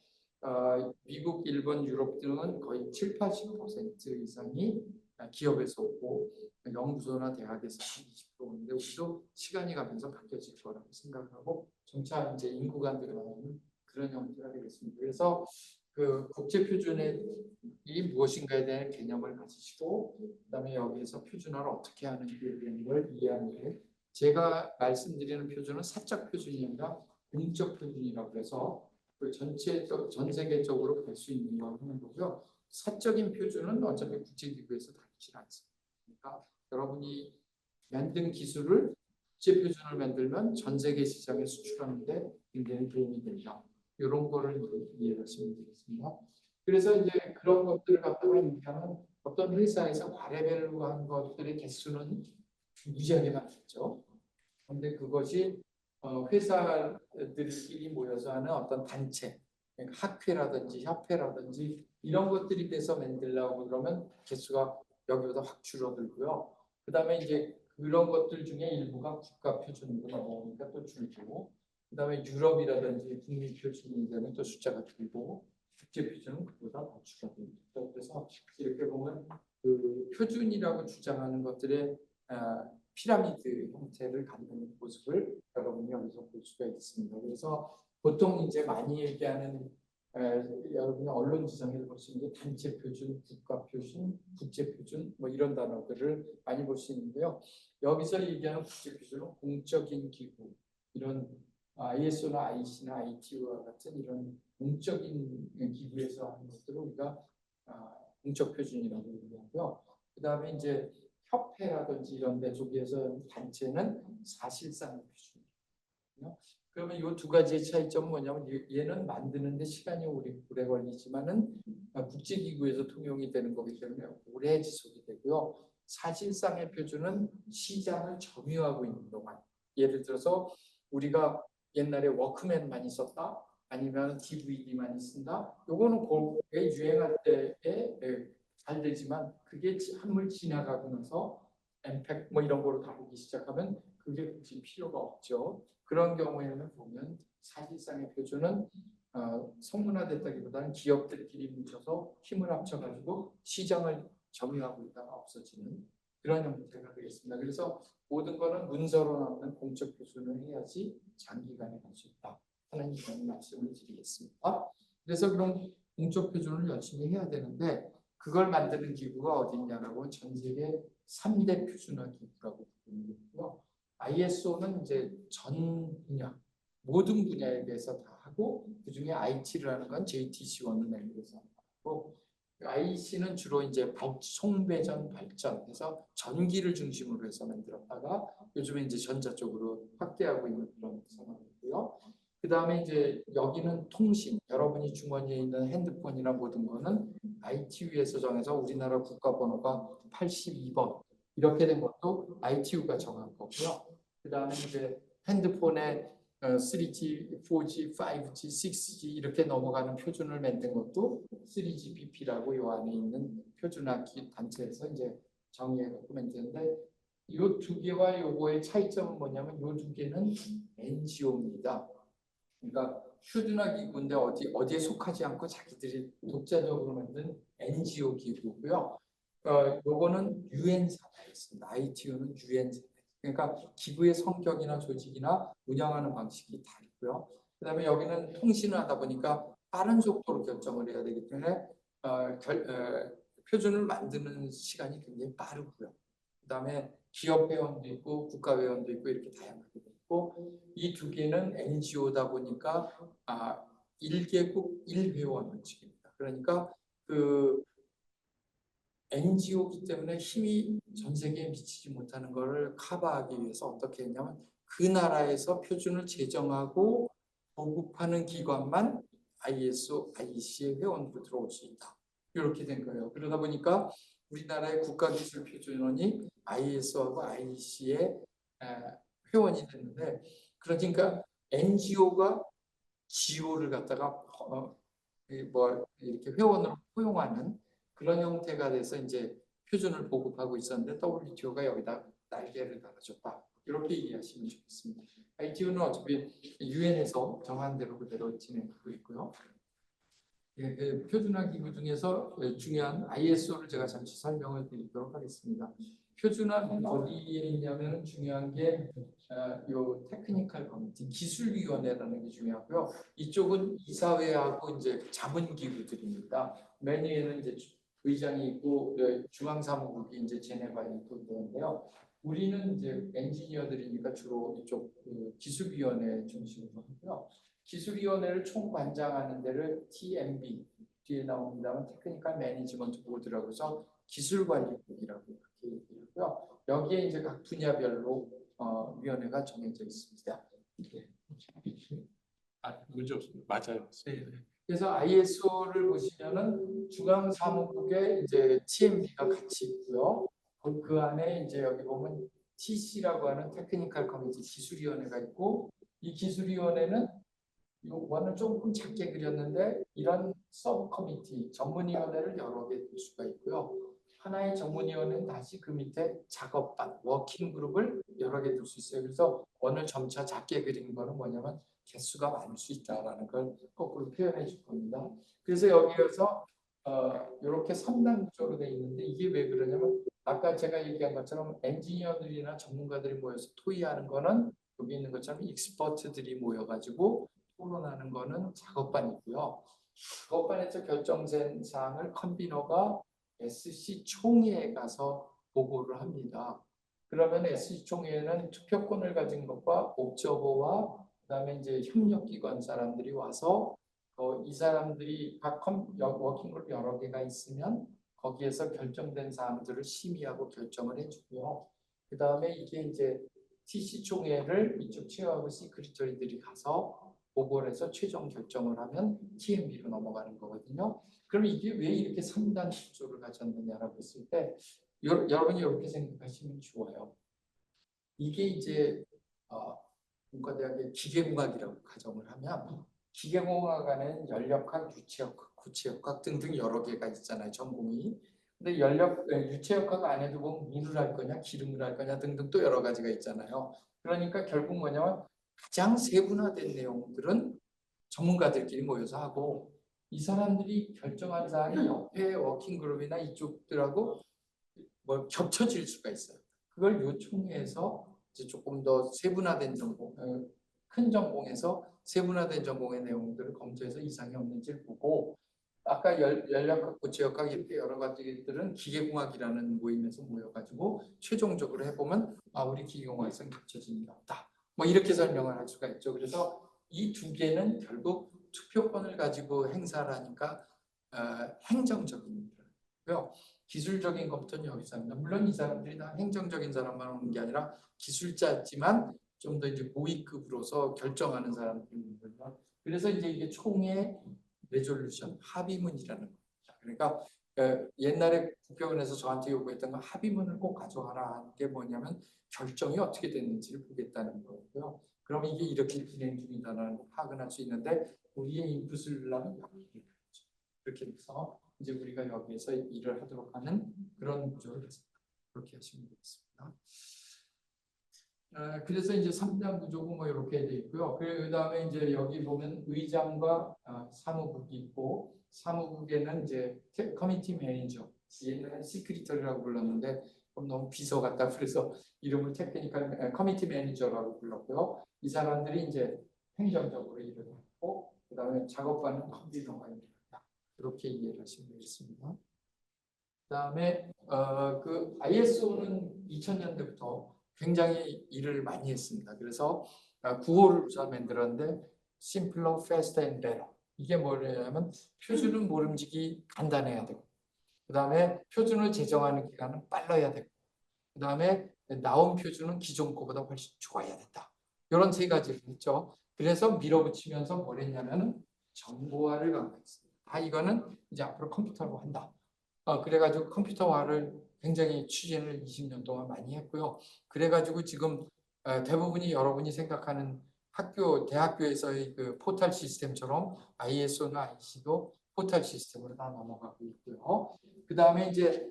미국, 일본, 유럽 등은 거의 7, 80% 이상이 기업에서 오고 연구소나 대학에서 한 20% 오는데 우리도 시간이 가면서 바뀌어질 거라고 생각하고 점차 이제 인구가 늘어나는 그런 형태가 되겠습니다. 그래서 그 국제 표준이 무엇인가에 대한 개념을 가지시고 그다음에 여기에서 표준화를 어떻게 하는지에 대한 걸 이해하는 게 제가 말씀드리는 표준은 사적 표준이 아니라 공적 표준이라고 해서 그 전 세계적으로 볼 수 있는 걸 하는 거고요. 사적인 표준은 어차피 국제기구에서 다루지 않습니다. 그러니까 여러분이 만든 기술을 국제 표준을 만들면 전 세계 시장에 수출하는데 굉장히 도움이 된다. 이런 거를 이해하시면 되겠습니다. 그래서 이제 그런 것들을 갖다가 얘기하면 어떤 회사에서 과레벨로 한 것들의 개수는 무지하게 많겠죠. 그런데 그것이 회사들끼리 모여서 하는 어떤 단체, 그러니까 학회라든지 협회라든지 이런 것들이 돼서 만들려고 그러면 개수가 여기보다 확 줄어들고요. 그 다음에 이제 그런 것들 중에 일부가 국가 표준으로 넘어오니까 또 줄고, 그 다음에 유럽이라든지 국민 표준이 되면 또 숫자가 줄고, 국제 표준은 그보다 더 줄어듭니다. 그래서 이렇게 보면 그 표준이라고 주장하는 것들의 피라미드 형태를 갖는 모습을 여러분이 여기서 볼 수가 있습니다. 그래서 보통 이제 많이 얘기하는 여러분이 언론 지상에서 볼 수 있는 게 단체 표준, 국가 표준, 국제 표준 뭐 이런 단어들을 많이 볼 수 있는데요. 여기서 얘기하는 국제 표준은 공적인 기구 이런 ISO나 IC나 ITU와 같은 이런 공적인 기구에서 하는 것들을 우리가 공적 표준이라고 얘기하고요. 그 다음에 이제 협회라든지 이런 데 쪽에서 단체는 사실상 표준이에요. 그러면 이 두 가지의 차이점은 뭐냐면 얘는 만드는데 시간이 오래 걸리지만은 국제기구에서 통용이 되는 거기 때문에 오래 지속이 되고요. 사실상의 표준은 시장을 점유하고 있는 동안 예를 들어서 우리가 옛날에 워크맨 많이 썼다 아니면 DVD 많이 쓴다 요거는 그게 유행할 때에 잘 되지만 그게 한물 지나가고 나서 엠팩 뭐 이런 거로 다루기 시작하면 그게 굳이 필요가 없죠. 그런 경우에는 보면 사실상의 표준은 성문화됐다기보다는 기업들끼리 뭉쳐서 힘을 합쳐가지고 시장을 점유하고 있다가 없어지는 그런 형태가 되겠습니다. 그래서 모든 거는 문서로 남는 공적 표준을 해야지 장기간에 갈 수 있다 하는 이런 말씀을 드리겠습니다. 그래서 그런 공적 표준을 열심히 해야 되는데 그걸 만드는 기구가 어딨냐라고 전 세계 3대 표준화 기구라고 부르는 거고요. ISO는 이제 전 분야, 모든 분야에 대해서 다 하고 그중에 IT를 하는 건 JTC1을 만들어서 하고 IC는 주로 이제 송배전 발전해서 전기를 중심으로 해서 만들었다가 요즘에 이제 전자 쪽으로 확대하고 있는 그런 상황이고요. 그 다음에 이제 여기는 통신, 여러분이 주머니에 있는 핸드폰이나 모든 거는 ITU에서 정해서 우리나라 국가번호가 82번 이렇게 된 것도 ITU가 정한 거고요. 그 다음에 이제 핸드폰의 3G, 4G, 5G, 6G 이렇게 넘어가는 표준을 만든 것도 3GPP라고 이 안에 있는 표준화기 단체에서 이제 정의해갖고 만드는데 이 두 개와 요거의 차이점은 뭐냐면 이 두 개는 NGO입니다. 그러니까 표준화 기구인데 어디에 속하지 않고 자기들이 독자적으로 만든 NGO 기구고요. 요거는 UN 산하에 있습니다. ITU는 UN 산하. 그러니까 기구의 성격이나 조직이나 운영하는 방식이 다르고요. 그다음에 여기는 통신을 하다 보니까 빠른 속도로 결정을 해야 되기 때문에 표준을 만드는 시간이 굉장히 빠르고요. 그다음에 기업 회원도 있고 국가 회원도 있고 이렇게 다양하게 있고 이 두 개는 NGO다 보니까 1개국 1회원 원칙입니다. 그러니까 그 NGO이기 때문에 힘이 전 세계에 미치지 못하는 것을 커버하기 위해서 어떻게 했냐면 그 나라에서 표준을 제정하고 보급하는 기관만 ISO, IEC의 회원으로 들어올 수 있다. 이렇게 된 거예요. 그러다 보니까 우리나라의 국가기술표준원이 ISO하고 IEC의 회원이 됐는데 그러니까 NGO가 GO를 갖다가 이렇게 회원으로 포용하는 그런 형태가 돼서 이제 표준을 보급하고 있었는데 WTO가 여기다 날개를 달아줬다. 이렇게 이해하시면 좋겠습니다. ITU는 어차피 유엔에서 정한 대로 그대로 진행하고 있고요. 표준화 기구 중에서 중요한 ISO를 제가 잠시 설명을 드리도록 하겠습니다. 표준화는 어디에 있냐면 중요한 게 요 테크니컬 커미티 기술위원회라는 게 중요하고요. 이쪽은 이사회하고 이제 자문기구들입니다. 맨 위에는 이제 의장이 있고 중앙사무국이 이제 제네바에 있고 그런데요. 우리는 이제 엔지니어들이니까 주로 이쪽 기술위원회 중심으로 하고요. 기술위원회를 총관장하는 데를 TMB 뒤에 나옵니다만 테크니컬 매니지먼트 보드라고 해서 기술관리국이라고 이렇게 얘기하고요. 여기에 이제 각 분야별로 위원회가 정해져 있습니다. 문제 없습니다. 맞아요. 네. 그래서 ISO를 보시면은 중앙사무국에 이제 TMB가 같이 있고요. 그 안에 이제 여기 보면 TC라고 하는 테크니컬 커미티 기술위원회가 있고 이 기술위원회는 이거는 조금 작게 그렸는데 이런 서브 커미티 전문위원회를 여러 개 둘 수가 있고요. 하나의 전문위원회는 다시 그 밑에 작업반 워킹 그룹을 여러 개 둘 수 있어요. 그래서 오늘 점차 작게 그리는 거는 뭐냐면 개수가 많을 수 있다라는 걸 거꾸로 표현해 줄 겁니다. 그래서 여기에서 이렇게 3단 구조로 되어 있는데 이게 왜 그러냐면 아까 제가 얘기한 것처럼 엔지니어들이나 전문가들이 모여서 토의하는 거는 여기 있는 것처럼 익스퍼트들이 모여가지고 토론하는 거는 작업반이고요. 작업반에서 결정된 사항을 컨비너가 SC 총회에 가서 보고를 합니다. 그러면 SC 총회는 투표권을 가진 것과 옵저버와 그다음에 이제 협력기관 사람들이 와서 이 사람들이 각 워킹그룹 여러 개가 있으면 거기에서 결정된 사항들을 심의하고 결정을 해주고요. 그 다음에 이게 이제 TC 총회를 이쪽 체어하고 시크리터리들이 가서 보고를 해서 최종 결정을 하면 TMB로 넘어가는 거거든요. 그럼 이게 왜 이렇게 3단 구조를 가졌느냐라고 했을 때 여러분이 이렇게 생각하시면 좋아요. 이게 이제 문과대학의 기계공학이라고 가정을 하면 기계공학 안에는 연력학, 유체역학, 구체역학 등등 여러 개가 있잖아요. 전공이. 근데 유체역학 안에도 보면 물을 할 거냐 기름을 할 거냐 등등 또 여러 가지가 있잖아요. 그러니까 결국 뭐냐면 가장 세분화된 내용들은 전문가들끼리 모여서 하고 이 사람들이 결정한 사항이 옆에 워킹그룹이나 이쪽들하고 뭐 겹쳐질 수가 있어요. 그걸 요청해서 이제 조금 더 세분화된 전공, 큰 전공에서 세분화된 전공의 내용들을 검토해서 이상이 없는지를 보고 아까 연력학, 구체역학 이렇게 여러 가지들은 기계공학이라는 모임에서 모여가지고 최종적으로 해보면 우리 기계공학에서는 겹쳐지는 게 없다. 뭐 이렇게 설명을 할 수가 있죠. 그래서 이 두 개는 결국 투표권을 가지고 행사를 하니까 행정적인 거고요. 기술적인 검토는 여기서 합니다. 물론 이 사람들이 다 행정적인 사람만 오는 게 아니라 기술자지만 좀 더 이제 고위급으로서 결정하는 사람들이 있는 거죠. 그래서 이제 이게 총회 레졸루션 합의문이라는 겁니다. 그러니까 옛날에 국회의원에서 저한테 요구했던 건 합의문을 꼭 가져와라 하는 게 뭐냐면 결정이 어떻게 됐는지를 보겠다는 거고요. 그러면 이게 이렇게 진행 중이다라는 걸 파악을 할 수 있는데 우리의 인풋을 누르면 여기를 보죠. 그렇게 해서 이제 우리가 여기에서 일을 하도록 하는 그런 구조를 했습니다. 그렇게 하시면 되겠습니다. 그래서 이제 3장 구조고 뭐 이렇게 돼 있고요. 그 다음에 이제 여기 보면 의장과 사무국이 있고 사무국에는 이제 커미티 매니저, 얘는 시크리터리라고 불렀는데 너무 비서 같다 그래서 이름을 테크니컬 커미티 매니저라고 불렀고요. 이 사람들이 이제 행정적으로 일을 하고 그 다음에 작업하는 컨비너가 일을 한다. 이렇게 이해를 하시면 되겠습니다. 그다음에 그 ISO는 2000년대부터 굉장히 일을 많이 했습니다. 그래서 구호를 우선 만들었는데 simpler, faster and better. 이게 뭐냐면 표준은 모름지기 간단해야 되고 그다음에 표준을 제정하는 기간은 빨라야 되고 그다음에 나온 표준은 기존 거보다 훨씬 좋아야 된다. 이런 세 가지를 했죠. 그래서 밀어붙이면서 뭘 했냐면 정보화를 강조했습니다. 이거는 이제 앞으로 컴퓨터로 한다. 그래가지고 컴퓨터화를 굉장히 추진을 20년 동안 많이 했고요. 그래가지고 지금 대부분이 여러분이 생각하는 대학교에서의 그 포탈 시스템처럼 ISO나 IC도 포탈 시스템으로 다 넘어가고 있고요. 그 다음에 이제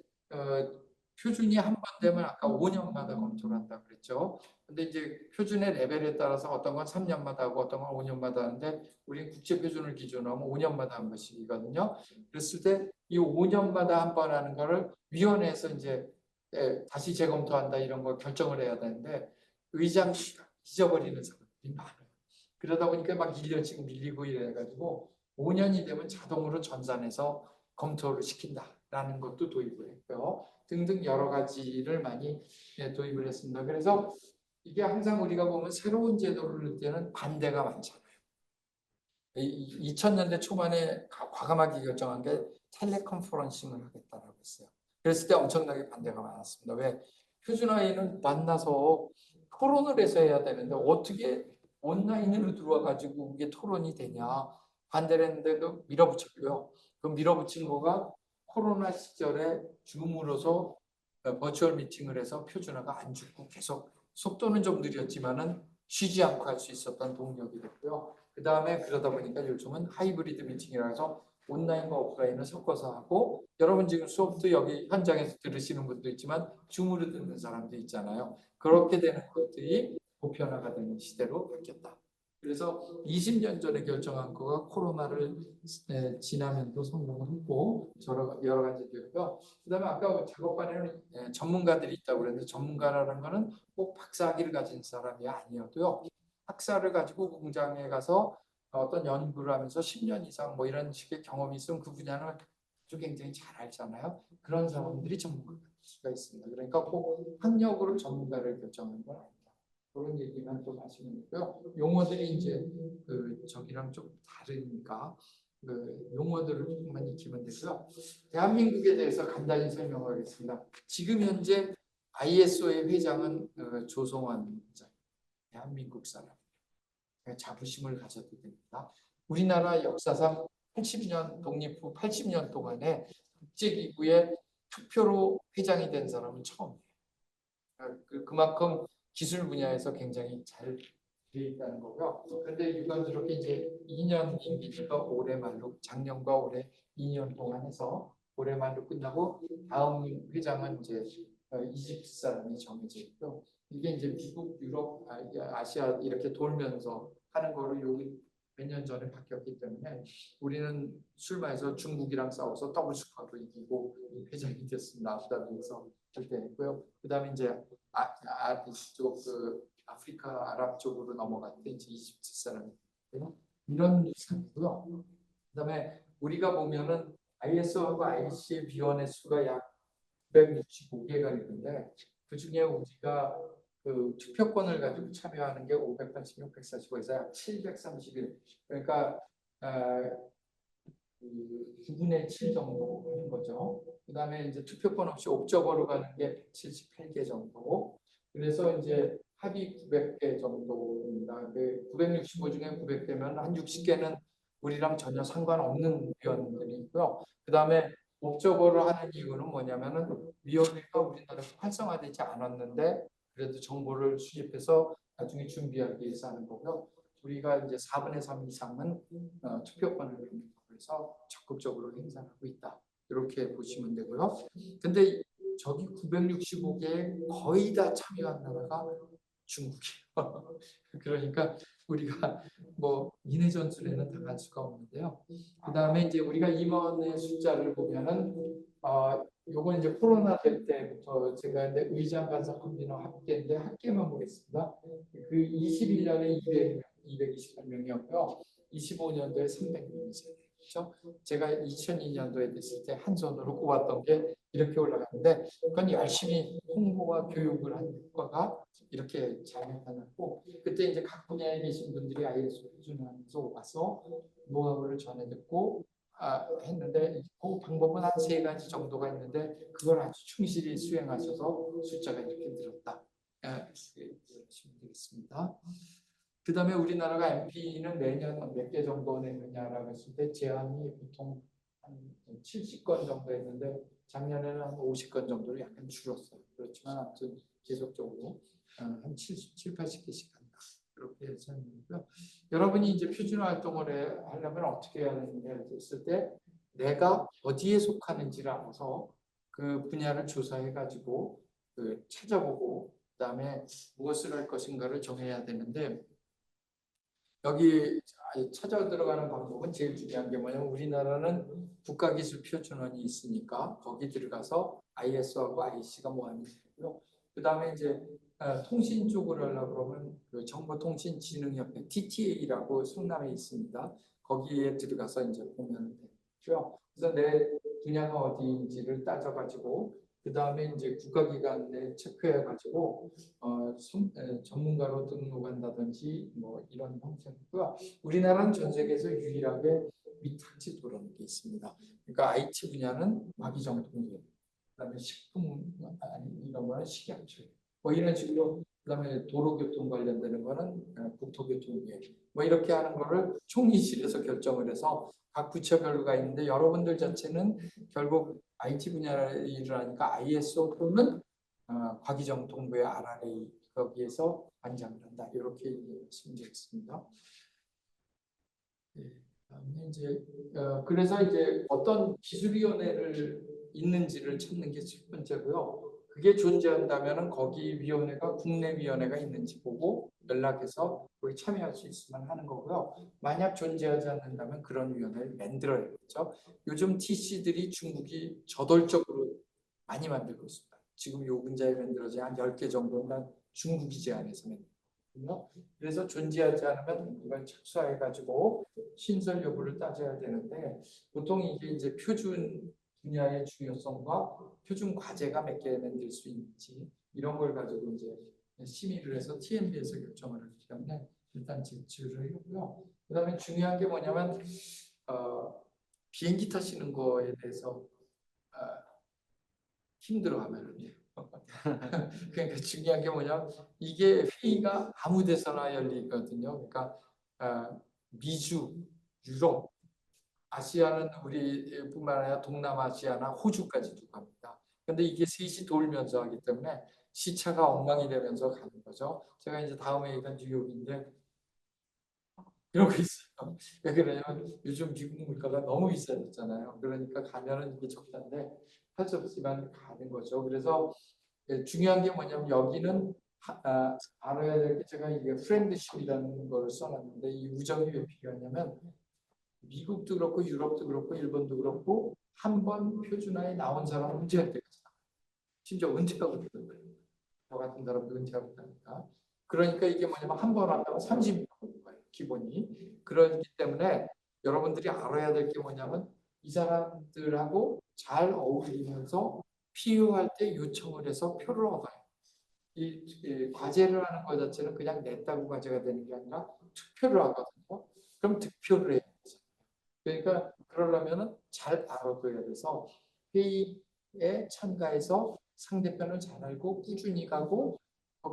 표준이 한 번 되면 아까 5년마다 검토를 한다 그랬죠. 근데 이제 표준의 레벨에 따라서 어떤 건 3년마다 하고 어떤 건 5년마다 하는데 우리는 국제 표준을 기준으로 하면 5년마다 한 번씩이거든요. 그랬을 때 이 5년마다 한 번 하는 거를 위원회에서 이제 다시 재검토한다 이런 걸 결정을 해야 되는데 의장 잊어버리는 사람들이 많아요. 그러다 보니까 막 1년씩 밀리고 이래가지고 5년이 되면 자동으로 전산해서 검토를 시킨다라는 것도 도입을 했고요. 등등 여러 가지를 많이 도입을 했습니다. 그래서 이게 항상 우리가 보면 새로운 제도를 넣을 때는 반대가 많잖아요. 2000년대 초반에 과감하게 결정한 게 텔레컨퍼런싱을 하겠다라고 했어요. 그랬을 때 엄청나게 반대가 많았습니다. 왜? 표준화에는 만나서 토론을 해서 해야 되는데 어떻게 온라인으로 들어와 가지고 이게 토론이 되냐 반대를 했는데도 밀어붙였고요. 그 밀어붙인 거가 코로나 시절에 줌으로서 버추얼 미팅을 해서 표준화가 안 죽고 계속 속도는 좀 느렸지만은 쉬지 않고 할 수 있었던 동력이 됐고요. 그 다음에 그러다 보니까 요즘은 하이브리드 미팅이라 해서 온라인과 오프라인을 섞어서 하고 여러분 지금 수업도 여기 현장에서 들으시는 분도 있지만 줌으로 듣는 사람도 있잖아요. 그렇게 되는 것들이 보편화가 되는 시대로 바뀌었다. 그래서 20년 전에 결정한 거가 코로나를 지나면도 성공을 했고 여러 가지 되고요. 그다음에 아까 작업반에는 전문가들이 있다고 그랬는데 전문가라는 거는 꼭 박사학위를 가진 사람이 아니어도요. 학사를 가지고 공장에 가서 어떤 연구를 하면서 10년 이상 뭐 이런 식의 경험이 있으면 그 분야는 아주 굉장히 잘 알잖아요. 그런 사람들이 전문가가 될 수가 있습니다. 그러니까 꼭 학력으로 전문가를 결정하는 건 아닙니다. 그런 얘기만 좀 하시면 되고요. 용어들이 이제 그 저기랑 좀 다르니까 그 용어들을 조금만 익히면 되고요. 대한민국에 대해서 간단히 설명하겠습니다. 지금 현재 ISO의 회장은 조성환 회장, 대한민국 사람. 자부심을 가져도 됩니다. 우리나라 역사상 80년 독립 후 80년 동안에 국제기구의 투표로 회장이 된 사람은 처음이에요. 그만큼 기술 분야에서 굉장히 잘 되어 있다는 거고요. 그런데 유관스럽게 이제 2년 임기니까 올해 말로 작년과 올해 2년 동안 해서 올해 말로 끝나고 다음 회장은 이제 이집트 사람이 정해져 있고 이게 이제 미국, 유럽, 아시아 이렇게 돌면서 하는 거로 여기 몇 년 전에 바뀌었기 때문에 우리는 술 마셔서 중국이랑 싸워서 더블 스코어로 이기고 회장이 됐습니다. 아부다비에서 그때 했고요. 그다음에 이제 그 아프리카 아랍 쪽으로 넘어갈 때 이제 이집트 사람이 이런 상이고요. 그다음에 우리가 보면은 ISO하고 IC의 위원회 수가 약 165개가 있는데 그 중에 우리가 그 투표권을 가지고 참여하는 게 586, 145에서 약 731. 그러니까 9분의 7 정도 하는 거죠. 그다음에 이제 투표권 없이 옵저버로 가는 게 178개 정도. 그래서 이제 합의 900개 정도입니다. 965 중에 900개면 한 60개는 우리랑 전혀 상관없는 위원들이 있고요. 그다음에 옵저버를 하는 이유는 뭐냐면은 위원회가 우리나라에서 활성화되지 않았는데 그래도 정보를 수집해서 나중에 준비하기 위해서 하는 거고요. 우리가 이제 4분의 3 이상은 투표권을 해서 적극적으로 행사하고 있다. 이렇게 보시면 되고요. 근데 저기 965개에 거의 다 참여한 나라가 중국이에요. 그러니까 우리가 뭐 인해 전술에는 당할 수가 없는데요. 그 다음에 이제 우리가 임원의 숫자를 보면은 요건 이제 코로나 될 때부터 제가 이제 의장 간사 컨비너 합계인데 합계만 보겠습니다. 그 21년에 228명이었고요. 25년도에 300명이세요. 그렇죠? 제가 2002년도에 됐을 때 한 손으로 꼽았던 게 이렇게 올라갔는데 그건 열심히 홍보와 교육을 한 효과가 이렇게 잘 나타났고 그때 이제 각 분야에 계신 분들이 ISO 표준화하면서 와서 노하우를 전해 듣고 했는데 그 방법은 한 3가지 정도가 있는데 그걸 아주 충실히 수행하셔서 숫자가 이렇게 늘었다. 보시면 되겠습니다. 그 다음에 우리나라가 MP는 매년 몇 개 정도 내느냐라고 했을 때 제한이 보통 한 70건 정도 했는데 작년에는 한 50건 정도로 약간 줄었어요. 그렇지만 아무튼 계속적으로 한 70, 80개씩 한다. 그렇게 설명이고요. 여러분이 이제 표준화 활동을 하려면 어떻게 해야 되느냐 했을 때 내가 어디에 속하는지를 알아서 그 분야를 조사해 가지고 찾아보고 그다음에 무엇을 할 것인가를 정해야 되는데 여기 찾아 들어가는 방법은 제일 중요한 게 뭐냐면 우리나라는 국가기술표준원이 있으니까 거기 들어가서 ISO하고 IC가 뭐하는 되고요. 그 다음에 이제 통신 쪽으로 하려고 그러면 그 정보통신진흥협회 TTA라고 성남에 있습니다. 거기에 들어가서 이제 보면 되고요. 그래서 내 분야가 어디인지를 따져가지고 그 다음에 이제 국가기관에 체크해가지고 전문가로 등록한다든지 뭐 이런 형태고요. 우리나라는 전 세계에서 유일하게 위탁지 도라는 게 있습니다. 그러니까 IT 분야는 마기정통계, 그다음에 식품 이런 거는 식약처, 뭐 이런 식으로 그다음에 도로교통 관련되는 거는 국토교통부에 뭐 이렇게 하는 거를 총리실에서 결정을 해서 각 부처별로가 있는데 여러분들 자체는 결국 IT 분야를 일을 하니까 ISO 또는 과기정통부의 RRA 거기에서 관장을 한다 이렇게 이해하시면 되겠습니다. 다음에 이제 그래서 이제 어떤 기술위원회를 있는지를 찾는 게 첫 번째고요. 그게 존재한다면은 거기 위원회가 국내 위원회가 있는지 보고 연락해서 거기 참여할 수 있으면 하는 거고요. 만약 존재하지 않는다면 그런 위원회를 만들어야겠죠. 요즘 TC들이 중국이 저돌적으로 많이 만들고 있습니다. 지금 요 근자에 만들어진 한 10개 정도는 중국이 제안해서 만들거든요. 그래서 존재하지 않으면 이걸 착수해가지고 신설 여부를 따져야 되는데 보통 이게 이제 표준 분야의 중요성과 표준 과제가 몇 개 만들 수 있는지 이런 걸 가지고 이제 심의를 해서 TMB에서 결정을 하기 때문에 일단 제출을 했고요. 그다음에 중요한 게 뭐냐면 비행기 타시는 거에 대해서 힘들어하면 돼요. 그러니까 중요한 게 뭐냐면 이게 회의가 아무 데서나 열리거든요. 그러니까 미주, 유럽, 아시아는 우리뿐만 아니라 동남아시아나 호주까지도 갑니다. 근데 이게 셋이 돌면서 하기 때문에 시차가 엉망이 되면서 가는 거죠. 제가 이제 다음에 얘기한 뉴욕인데 이러고 있어요. 왜 그러냐면 요즘 미국 물가가 너무 비싸졌잖아요. 그러니까 가면은 이게 적자인데 할 수 없지만 가는 거죠. 그래서 중요한 게 뭐냐면 여기는 알아야 될 게 제가 이게 프렌드십이라는 걸 써놨는데 이 우정이 왜 필요하냐면 미국도 그렇고 유럽도 그렇고 일본도 그렇고 한 번 표준화에 나온 사람은 은퇴할 때까지 나와요. 심지어 은퇴하고 있거든요. 저 같은 사람도 은퇴하고 있다니까. 그러니까 이게 뭐냐면 한 번 한다면 30년 걸린 거예요. 기본이. 그렇기 때문에 여러분들이 알아야 될 게 뭐냐면 이 사람들하고 잘 어울리면서 필요할 때 요청을 해서 표를 얻어요. 이 과제를 하는 것 자체는 그냥 냈다고 과제가 되는 게 아니라 투표를 하거든요. 그럼 득표를 해야 되죠. 그러니까 그러려면은 잘 알아둬야 돼서 회의에 참가해서 상대편을 잘 알고 꾸준히 가고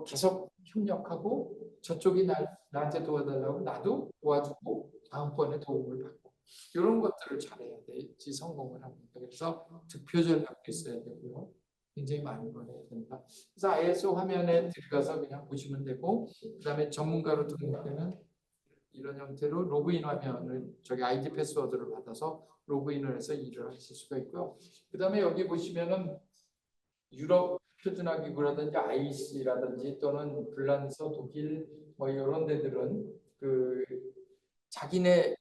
계속 협력하고 저쪽이 나한테 도와달라고 나도 도와주고 다음번에 도움을 받고 이런 것들을 잘해야 되지 성공을 합니다. 그래서 득표 전략도 있어야 되고요. 굉장히 많은 걸 해야 된다. 그래서 ISO 화면에 들어가서 그냥 보시면 되고, 그다음에 전문가로 등록되면 이런 형태로 로그인 화면을 저기 아이디 패스워드를 받아서 로그인을 해서 일을 하실 수가 있고요. 그다음에 여기 보시면은 유럽 표준화 기구라든지 IC라든지 또는 불란서, 독일 뭐 이런 데들은 그 자기네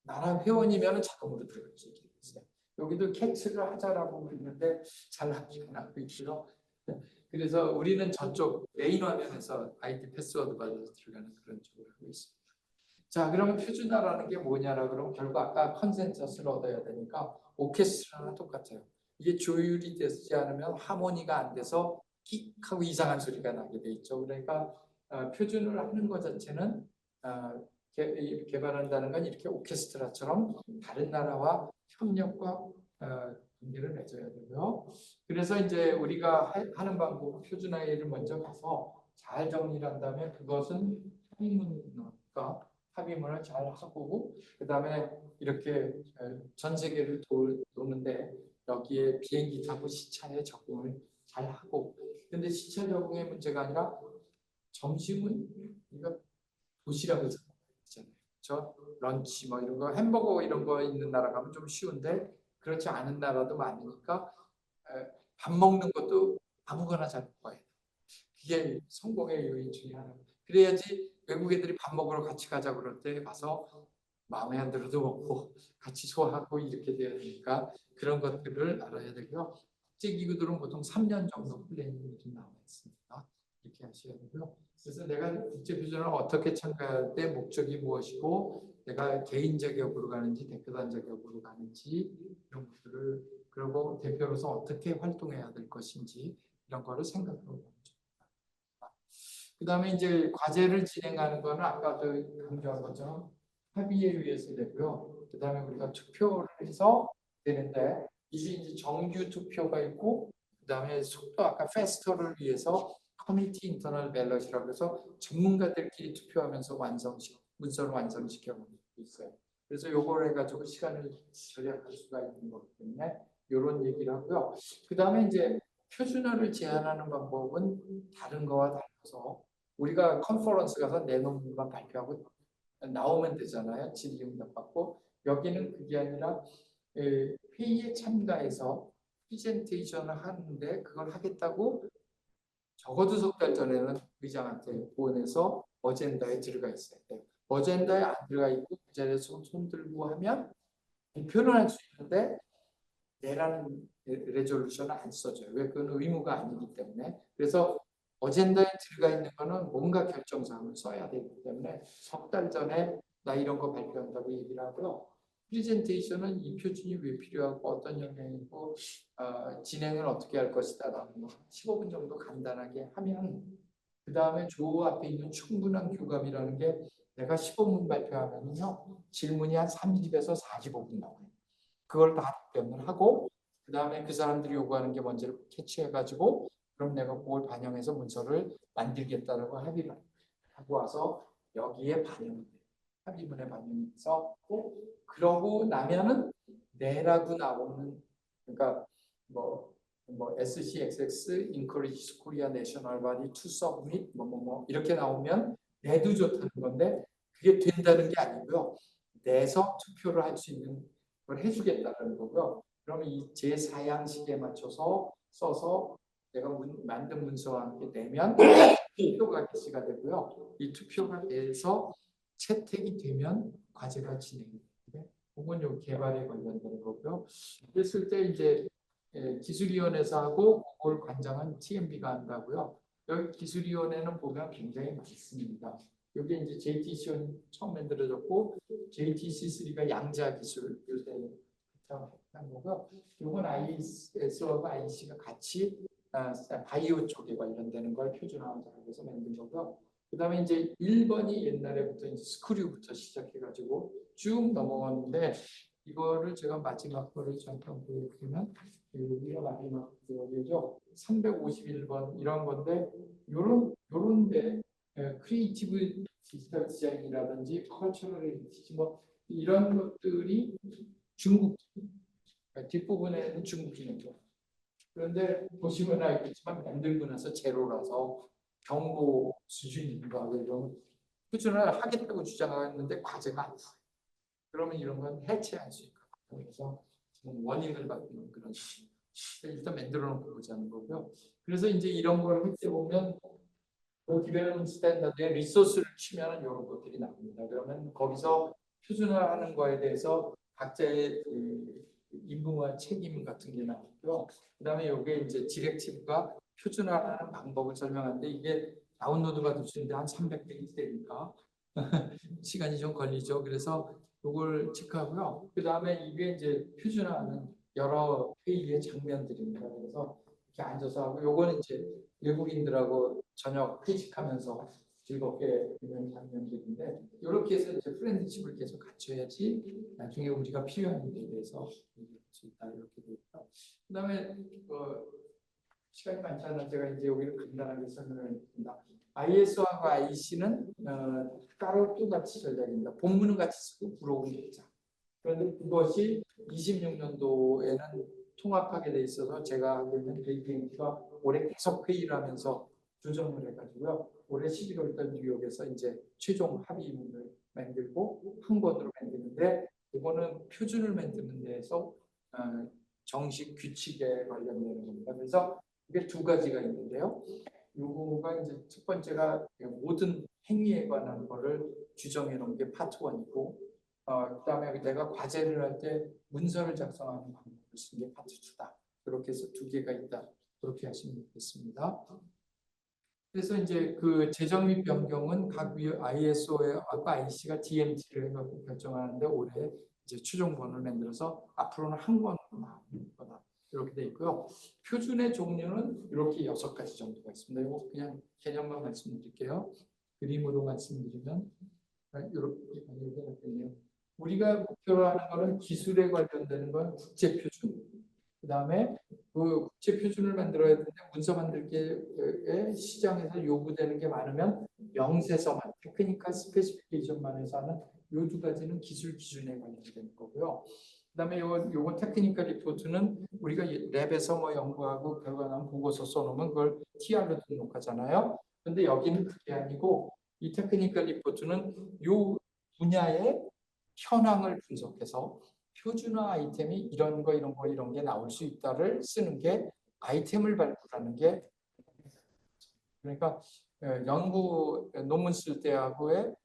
나라 회원이면 자동으로 들어갈 수 있어요. 여기도 캐치를 하자라고 그러는데 잘 하지 않고 있죠. 그래서 우리는 저쪽 메인 화면에서 아이디 패스워드 받아서 들어가는 그런 쪽으로 하고 있습니다. 자, 그러면 표준화라는 게 뭐냐라 그러면 결국 아까 컨센서스를 얻어야 되니까 오케스트라랑 똑같아요. 이게 조율이 되지 않으면 하모니가 안 돼서 킥 하고 이상한 소리가 나게 돼 있죠. 그러니까 표준을 하는 것 자체는 개발한다는 건 이렇게 오케스트라처럼 다른 나라와 협력과 관계를 맺어야 되고요. 그래서 이제 우리가 하는 방법은 표준화를 먼저 가서 잘 정리를 한 다음에 그것은 합의문과 합의문을 잘 하고 그 다음에 이렇게 전 세계를 도는데 여기에 비행기 타고 시차에 적응을 잘 하고 근데 시차 적응의 문제가 아니라 점심은 이거 도시락을 사잖아요. 저 런치 뭐 이런 거 햄버거 이런 거 있는 나라 가면 좀 쉬운데 그렇지 않은 나라도 많으니까 밥 먹는 것도 아무거나 잘 먹어야 돼. 그게 성공의 요인 중에 하나. 그래야지 외국 애들이 밥 먹으러 같이 가자 그럴 때 가서 마음에 안 들어도 먹고 같이 소화하고 이렇게 돼야 되니까 그런 것들을 알아야 되고요. 국제기구들은 보통 3년 정도 플래닝이 좀 나와 있습니다. 이렇게 하셔야 되고요. 그래서 내가 국제표준을 어떻게 참가할 때 목적이 무엇이고 내가 개인 자격으로 가는지 대표단 자격으로 가는지 이런 것들을 그리고 대표로서 어떻게 활동해야 될 것인지 이런 거를 생각해 보면 좋습니다. 그 다음에 이제 과제를 진행하는 거는 아까도 강조한 것처럼 합의에 의해서 되고요. 그 다음에 우리가 투표를 해서 되는데 이게 이제 정규 투표가 있고 그 다음에 속도 아까 페스터를 위해서 커뮤니티 인터널 밸럿이라고 해서 전문가들끼리 투표하면서 문서를 완성시켜 있어요. 그래서 요걸 해가지고 시간을 절약할 수가 있는 거기 때문에 이런 얘기를 하고요. 그 다음에 이제 표준화를 제한하는 방법은 다른 거와 달라서 우리가 컨퍼런스 가서 내 논문만 발표하고 나오면 되잖아요. 질의응답 받고 여기는 그게 아니라 회의에 참가해서 프레젠테이션을 하는데 그걸 하겠다고 적어도 석 달 전에는 의장한테 보내서 어젠다에 들어가 있어야 돼요. 어젠다에 안 들어가 있고 그 자리에서 손 들고 하면 발표는 할 수 있는데 내라는 레졸루션을 안 써줘요. 왜? 그건 의무가 아니기 때문에. 그래서 어젠다에 들어가 있는 거는 뭔가 결정사항을 써야 되기 때문에 석 달 전에 나 이런 거 발표한다고 얘기를 하고요. 프레젠테이션은 이 표준이 왜 필요하고 어떤 영향이고 진행을 어떻게 할 것이다 라는 거 15분 정도 간단하게 하면 그 다음에 조 앞에 있는 충분한 교감이라는 게 내가 15분 발표하면요 질문이 한 30에서 45분 나와요. 그걸 다 답변을 하고 그 다음에 그 사람들이 요구하는 게 뭔지를 캐치해가지고 그럼 내가 그걸 반영해서 문서를 만들겠다라고 합의를 하고 와서 여기에 반영을 해요. 합의문에 반영해서 그러고 나면은 내라고 나오는 그러니까 뭐 SCXX encourages Korea National Body to submit 뭐 이렇게 나오면 내도 좋다는 건데 그게 된다는 게 아니고요. 내서 투표를 할 수 있는 걸 해주겠다는 거고요. 그러면 이 제4양식에 맞춰서 써서 내가 만든 문서와 함께 내면 투표가 개시가 되고요. 이 투표가 돼서 채택이 되면 과제가 진행이 되는데 그건 요 개발에 관련된 거고요. 그랬을 때 이제 기술위원회에서 하고 그걸 관장은 TMB가 한다고요. 여기 기술위원회는 보면 굉장히 많습니다. 여기 이제 JTC 처음 만들어졌고 JTC3가 양자 기술 요새 한 거고요. 이건 IS하고 IC가 같이 바이오 쪽에 관련되는 걸 표준화하기 위해서 만든 거고요. 그다음에 이제 1번이 옛날에부터 이제 스크류부터 시작해가지고 쭉 넘어갔는데 이거를 제가 마지막 거를 잠깐 보여드리면 여기가 마지막 거죠. 351번 이런 건데 요런데 크리에이티브 디지털 디자인이라든지 컬처럴 에디티지 뭐 이런 것들이 중국 뒷부분에는 중국인이죠. 그런데 보시면 알겠지만 만들고 나서 제로라서 경고 수준인가 이런 표준을 하겠다고 주장하는데 과제가 안 나와요. 그러면 이런 건 해체할 수 있고 그래서 지금 원인을 받는 그런 일단 만들어 놓고 보자는 거고요. 그래서 이제 이런 걸 할 때 보면 그 디벨롭먼트 스탠다드에 리소스를 치면 이런 것들이 나옵니다. 그러면 거기서 표준화하는 거에 대해서 각자의 그 임무와 책임 같은 게 나오고요. 그다음에 이게 이제 디렉티브가 표준화하는 방법을 설명하는데 이게 다운로드가 되시는데 한 300페이지 되니까 시간이 좀 걸리죠. 그래서 이걸 체크하고요. 그다음에 이게 이제 표준화하는 여러 회의의 장면들입니다. 그래서 이렇게 앉아서 하고 요거는 이제 외국인들하고 저녁 회식하면서 즐겁게 있는 장면들인데 이렇게 해서 이제 프렌드십을 계속 갖춰야지 나중에 우리가 필요한 일에 대해서 얘기할 수 있다 이렇게 되어 있고 그다음에 시간이 많지 않아 제가 이제 여기를 간단하게 설명을 드립니다. ISO하고 IC는 따로 또 같이 전략입니다. 본문은 같이 쓰고 부록은 각자. 그런데 그것이 26년도에는 통합하게 돼 있어서 제가 하고 있는 KPMG가 올해 계속 회의를 하면서 조정을 해가지고요. 올해 11월 달 뉴욕에서 이제 최종 합의문을 만들고 한 권으로 만드는데 이거는 표준을 만드는 데에서 정식 규칙에 관련되는 겁니다. 그래서 이게 두 가지가 있는데요. 요거가 이제 첫 번째가 모든 행위에 관한 거를 규정해 놓은 게 파트 1이고 그다음에 내가 과제를 할 때 문서를 작성하는 방법을 쓴 게 파트 2다. 그렇게 해서 두 개가 있다. 그렇게 하시면 되겠습니다. 그래서 이제 그 제정 및 변경은 각 ISO에 아까 IC가 DMT를 해갖고 결정하는데 올해 이제 추종본을 만들어서 앞으로는 한 권으로 나오는 거다. 이렇게 돼 있고요. 표준의 종류는 이렇게 6가지 정도가 있습니다. 이거 그냥 개념만 말씀드릴게요. 그림으로 말씀드리면 이렇게 되겠네요. 우리가 목표로 하는 거는 기술에 관련되는 건 국제 표준. 그다음에 그 국제 표준을 만들어야 되는데 문서 만들기에 시장에서 요구되는 게 많으면 명세서만 테크니컬 스페시피케이션만 해서 하는 요 두 가지는 기술 기준에 관련된 거고요. 그다음에 요거 테크니컬 리포트는 우리가 랩에서 뭐 연구하고 결과 나온 보고서 써놓으면 그걸 TR로 등록하잖아요. 근데 여기는 그게 아니고 이 테크니컬 리포트는 요 분야의 현황을 분석해서 표준화 아이템이 이런 거 이런 게 나올 수 있다를 쓰는 게 아이템을 발굴하는 게 그러니까 연구 논문 쓸 때하고의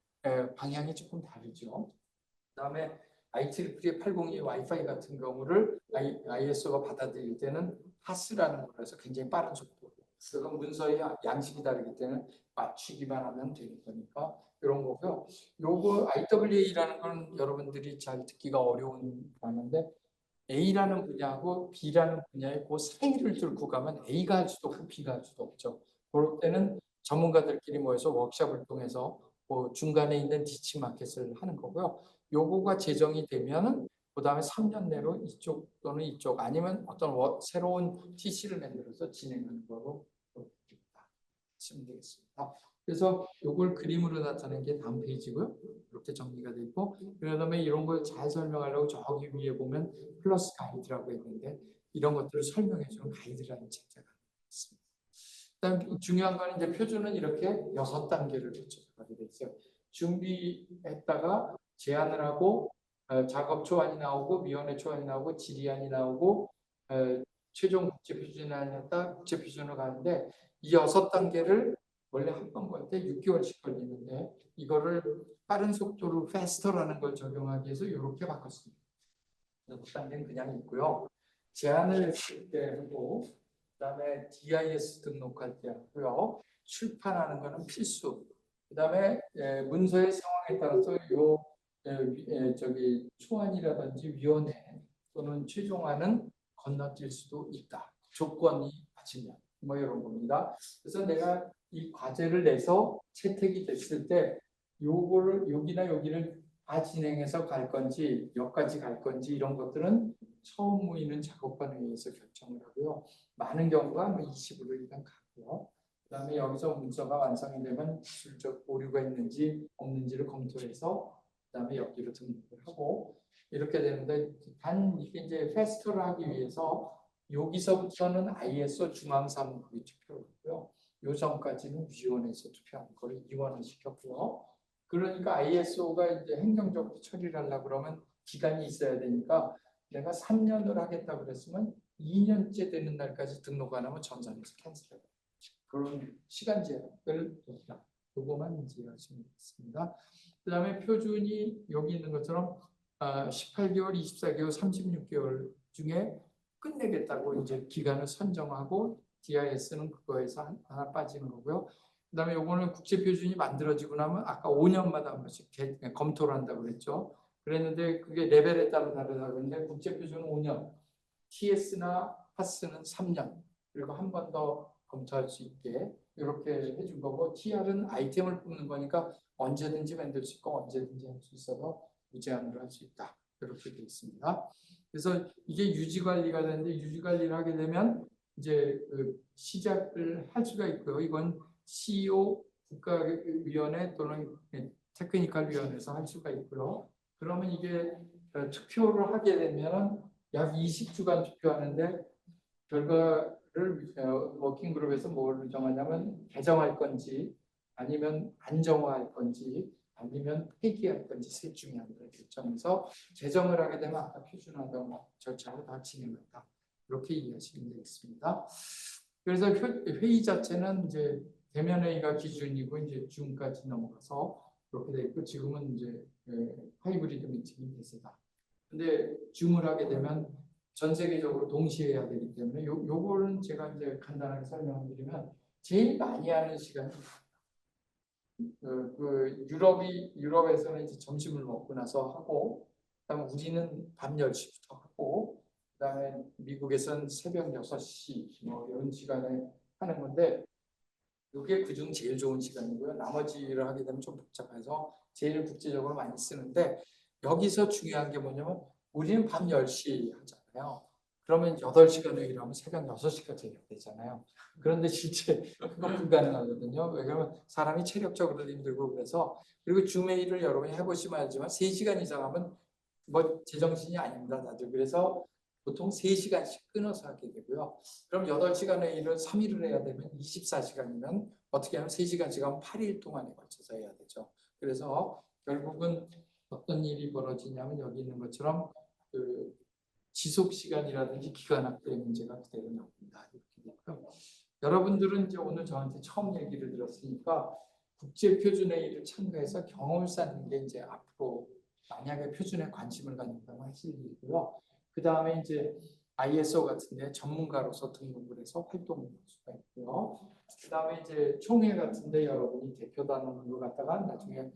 방향이 조금 다르죠. 그다음에 IEEE 802 와이파이 같은 경우를 ISO가 받아들일 때는 하스라는 거라서 굉장히 빠른 속도로 그건 문서의 양식이 다르기 때문에 맞추기만 하면 되는 거니까 이런 거고요. 요거 IWA라는 건 여러분들이 잘 듣기가 어려운 단어인데 A라는 분야하고 B라는 분야의 그 사이를 뚫고 가면 A가 할 수도 없고 B가 할 수도 없죠. 그럴 때는 전문가들끼리 모여서 워크숍을 통해서 그 중간에 있는 니치 마켓을 하는 거고요. 요거가 제정이 되면은 그다음에 3년 내로 이쪽 또는 이쪽 아니면 어떤 새로운 TC를 만들어서 진행하는 거로 하시면 되겠습니다. 그래서 요걸 그림으로 나타낸 게 다음 페이지고요. 이렇게 정리가 되어 있고 그다음에 이런 걸 잘 설명하려고 저기 위에 보면 플러스 가이드라고 있는데 이런 것들을 설명해 주는 가이드라는 책자가 있습니다. 그다음 중요한 거는 이제 표준은 이렇게 6단계를 거쳐서 가게 돼 있어요. 준비했다가 제안을 하고 작업 초안이 나오고 위원회 초안이 나오고 질의안이 나오고 최종 국제 표준안이 했다 국제 표준으로 가는데 이 6단계를 원래 한 번 걸 때 6개월씩 걸리는데 이거를 빠른 속도로 faster라는 걸 적용하기 위해서 이렇게 바꿨습니다. 6단계는 그냥 있고요. 제안을 했을 때 하고 그다음에 DIS 등록할 때 하고요. 출판하는 거는 필수. 그다음에 문서의 상황에 따라서 요 저기 초안이라든지 위원회 또는 최종안은 건너뛸 수도 있다. 조건이 맞으면 뭐 이런 겁니다. 그래서 내가 이 과제를 내서 채택이 됐을 때 요거를 여기나 여기를 다 진행해서 갈 건지 여기까지 갈 건지 이런 것들은 처음 모이는 작업반 회의에서 결정을 하고요. 많은 경우가 뭐 20으로 일단 가고요. 그다음에 여기서 문서가 완성이 되면 기술적 오류가 있는지 없는지를 검토해서 그다음에 여기로 등록을 하고 이렇게 되는데 단 이게 이제 패스트를 하기 위해서 여기서부터는 ISO 중앙사무국이 투표를 하고요. 요 전까지는 위원회에서 투표하는 걸 이원을 시켰고요. 그러니까 ISO가 이제 행정적으로 처리를 하려고 그러면 기간이 있어야 되니까 내가 3년을 하겠다 그랬으면 2년째 되는 날까지 등록 안 하면 전산에서 캔슬해요. 그런 시간 제약을 뒀다. 요거만 이해하시면 되겠습니다. 그 다음에 표준이 여기 있는 것처럼 18개월, 24개월, 36개월 중에 끝내겠다고 이제 기간을 선정하고 DIS는 그거에서 하나 빠지는 거고요. 그다음에 요거는 국제 표준이 만들어지고 나면 아까 5년마다 한 번씩 검토를 한다고 그랬죠. 그랬는데 그게 레벨에 따라 다르다고 했는데 국제 표준은 5년, TS나 파스는 3년, 그리고 한 번 더 검토할 수 있게 이렇게 해준 거고, TR은 아이템을 뽑는 거니까 언제든지 만들 수 있고 언제든지 할 수 있어서 무제한으로 할 수 있다. 이렇게 되어 있습니다. 그래서 이게 유지 관리가 되는데 유지 관리를 하게 되면 이제 그 시작을 할 수가 있고요. 이건 CEO 국가위원회 또는 테크니컬 위원회에서 할 수가 있고요. 그러면 이게 투표를 하게 되면 약 20주간 투표하는데 결과를 워킹그룹에서 뭘 정하냐면 개정할 건지 아니면 안정화할 건지 아니면 폐기할 건지 셋 중에 하나를 결정해서 개정을 하게 되면 아까 표준화된 절차를 다 진행한다. 이렇게 이해하시면 되겠습니다. 그래서 회의 자체는 이제 대면 회의가 기준이고 이제 줌까지 넘어가서 그렇게 돼 있고 지금은 이제 하이브리드 미팅이 대세다. 근데 줌을 하게 되면 전 세계적으로 동시에 해야 되기 때문에 요거는 제가 이제 간단하게 설명드리면 제일 많이 하는 시간이 유럽에서는 이제 점심을 먹고 나서 하고, 그다음에 우리는 밤 10시부터 하고, 그다음에 미국에서는 새벽 6시 뭐 이런 시간에 하는 건데 이게 그중 제일 좋은 시간이고요. 나머지를 하게 되면 좀 복잡해서 제일 국제적으로 많이 쓰는데 여기서 중요한 게 뭐냐면 우리는 밤 10시 하잖아요. 그러면 8시간 회의를 하면 새벽 6시까지 해야 되잖아요. 그런데 실제 그거 불가능하거든요. 왜냐하면 사람이 체력적으로 힘들고 그래서. 그리고 줌 회의를 여러분이 해보시면 알지만 3시간 이상 하면 뭐 제정신이 아닙니다, 다들. 그래서 보통 3시간씩 끊어서 하게 되고요. 그럼 8시간 회의를 3일을 해야 되면 24시간이면 어떻게 하면 3시간씩 하면 8일 동안에 걸쳐서 해야 되죠. 그래서 결국은 어떤 일이 벌어지냐면 여기 있는 것처럼 그 지속 시간이라든지 기간 확보의 문제가 그대로 나옵니다. 이렇게 되고요. 여러분들은 이제 오늘 저한테 처음 얘기를 들었으니까 국제 표준 회의를 참가해서 경험을 쌓는 게 이제 앞으로 만약에 표준에 관심을 갖는다면 하실 일이고요. 그 다음에 이제 ISO 같은데 전문가로서 등록을 해서 활동을 할 수가 있고요. 그 다음에 이제 총회 같은데 여러분이 대표단으로 갔다가 나중에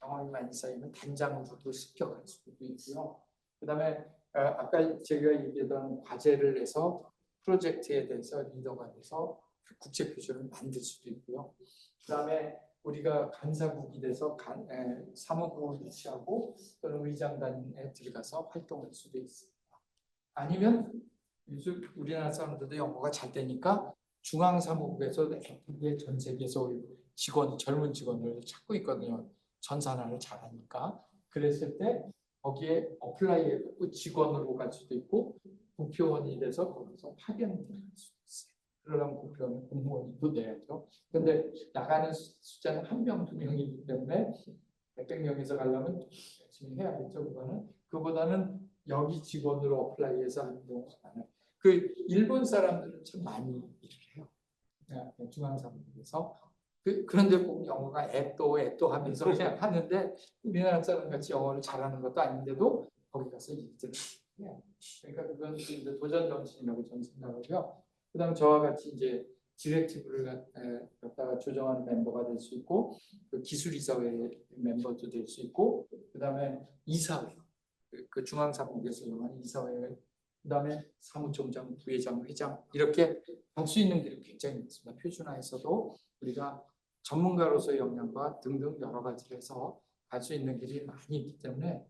경험이 많이 쌓이면 단장으로도 습격할 수도 있고요. 그 다음에 아까 제가 얘기했던 과제를 내서 프로젝트에 대해서 리더가 돼서 국제 표준을 만들 수도 있고요. 그 다음에 우리가 간사국이 돼서 사무국을 유치하고 또는 의장단에 들어가서 활동할 수도 있습니다. 아니면 요즘 우리나라 사람들도 영어가 잘 되니까 중앙사무국에서 애프게 전 세계에서 젊은 직원을 찾고 있거든요. 전산화를 잘하니까. 그랬을 때 거기에 어플라이해서 직원으로 갈 수도 있고 국회의원이 돼서 거기서 파견을 갈 수도 있어요. 그러려면 국회의원 공무원도 돼야죠. 근데 나가는 숫자는 1명, 2명이기 때문에 몇백 명에서 가려면 열심히 해야겠죠. 그거보다는 여기 직원으로 어플라이해서 하는 경우가 많아요. 그 일본 사람들은 참 많이 일을 해요. 중앙사무국에서. 그런데 꼭 영어가 애또 하면서 그냥 하는데 우리나라 사람 같이 영어를 잘하는 것도 아닌데도 거기 가서 일들을 해요. 그러니까 그건 이제 도전 정신이라고 저는 생각하고요. 그다음 저와 같이 이제 디렉티브를 갖다가 조정하는 멤버가 될 수 있고, 그 기술이사회 멤버도 될 수 있고, 그다음에 이사회, 그 중앙사무국에서 이용하는 이사회, 그다음에 사무총장, 부회장, 회장 이렇게 할 수 있는 길이 굉장히 많습니다. 표준화에서도 우리가 전문가로서의 역량과 등등 여러 가지를 해서 갈 수 있는 길이 많이 있기 때문에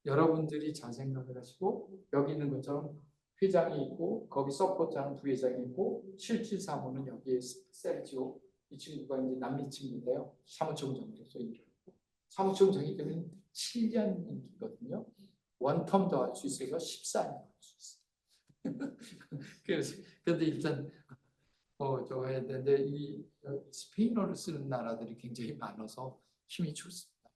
여러분들이 잘 생각을 하시고 여기 있는 것처럼 회장이 있고 거기 서포트하는 부회장이 있고 773호는 여기에 세르지오 이 친구가 이제 남미 친구인데요. 사무총장으로서 일을 하고 사무총장이 되면 7년 임기거든요. 원텀 더 할 수 있어서 14년 할 수 있어요. 그래서 근데 일단 저 해야 되는데 이 스페인어를 쓰는 나라들이 굉장히 많아서 힘이 좋습니다.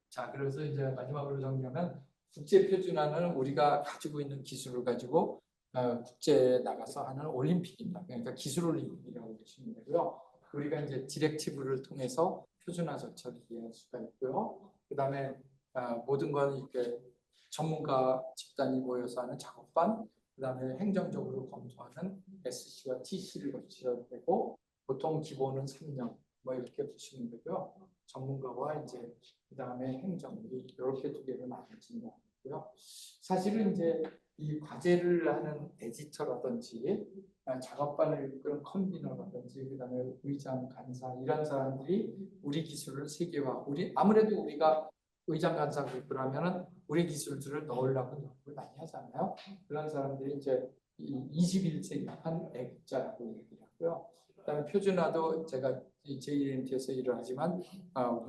자, 그래서 이제 마지막으로 정리하면 국제 표준화는 우리가 가지고 있는 기술을 가지고 국제에 나가서 하는 올림픽입니다. 그러니까 기술 올림픽이라고 보시면 되고요. 우리가 이제 디렉티브를 통해서 표준화 절차를 이해할 수가 있고요. 그다음에 모든 건 이렇게 전문가 집단이 모여서 하는 작업반, 그다음에 행정적으로 검토하는 SC와 TC를 거쳐야 되고 보통 기본은 3년 뭐 이렇게 보시면 되고요. 전문가와 이제 그다음에 행정 이렇게 두 개로 나눠진다. 고요. 사실은 이제 이 과제를 하는 에디터라든지 작업반을 이끄는 컨비너라든지 그다음에 의장, 간사 이런 사람들이 우리 기술을 세계화, 아무래도 우리가 의장, 간사 그러면은 우리 기술들을 넣으려고 노력을 많이 하잖아요. 그런 사람들이 이제 이 21세기 한 애국자라고 얘기를 하고요. 그다음에 표준화도 제가 JMT에서 일을 하지만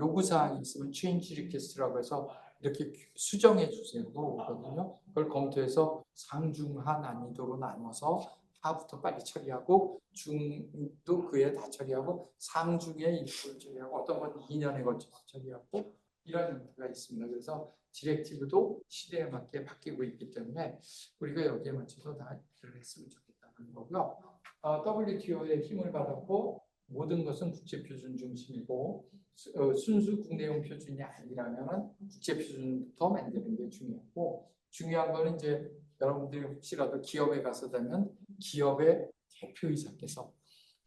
요구사항이 있으면 change request라고 해서 이렇게 수정해 주세요도 오거든요. 그걸 검토해서 상중하 난이도로 나눠서 하부터 빨리 처리하고 중도 그에 다 처리하고 상중에 일부를 처리하고 어떤 건 2년에 걸쳐서 처리하고 이런 형태가 있습니다. 그래서 디렉티브도 시대에 맞게 바뀌고 있기 때문에 우리가 여기에 맞춰서 다 일을 했으면 좋겠다는 거고요. WTO의 힘을 받았고 모든 것은 국제 표준 중심이고 순수 국내용 표준이 아니라면 국제 표준부터 만드는 게 중요하고 중요한 거는 이제 여러분들이 혹시라도 기업에 가서 되면 기업의 대표이사께서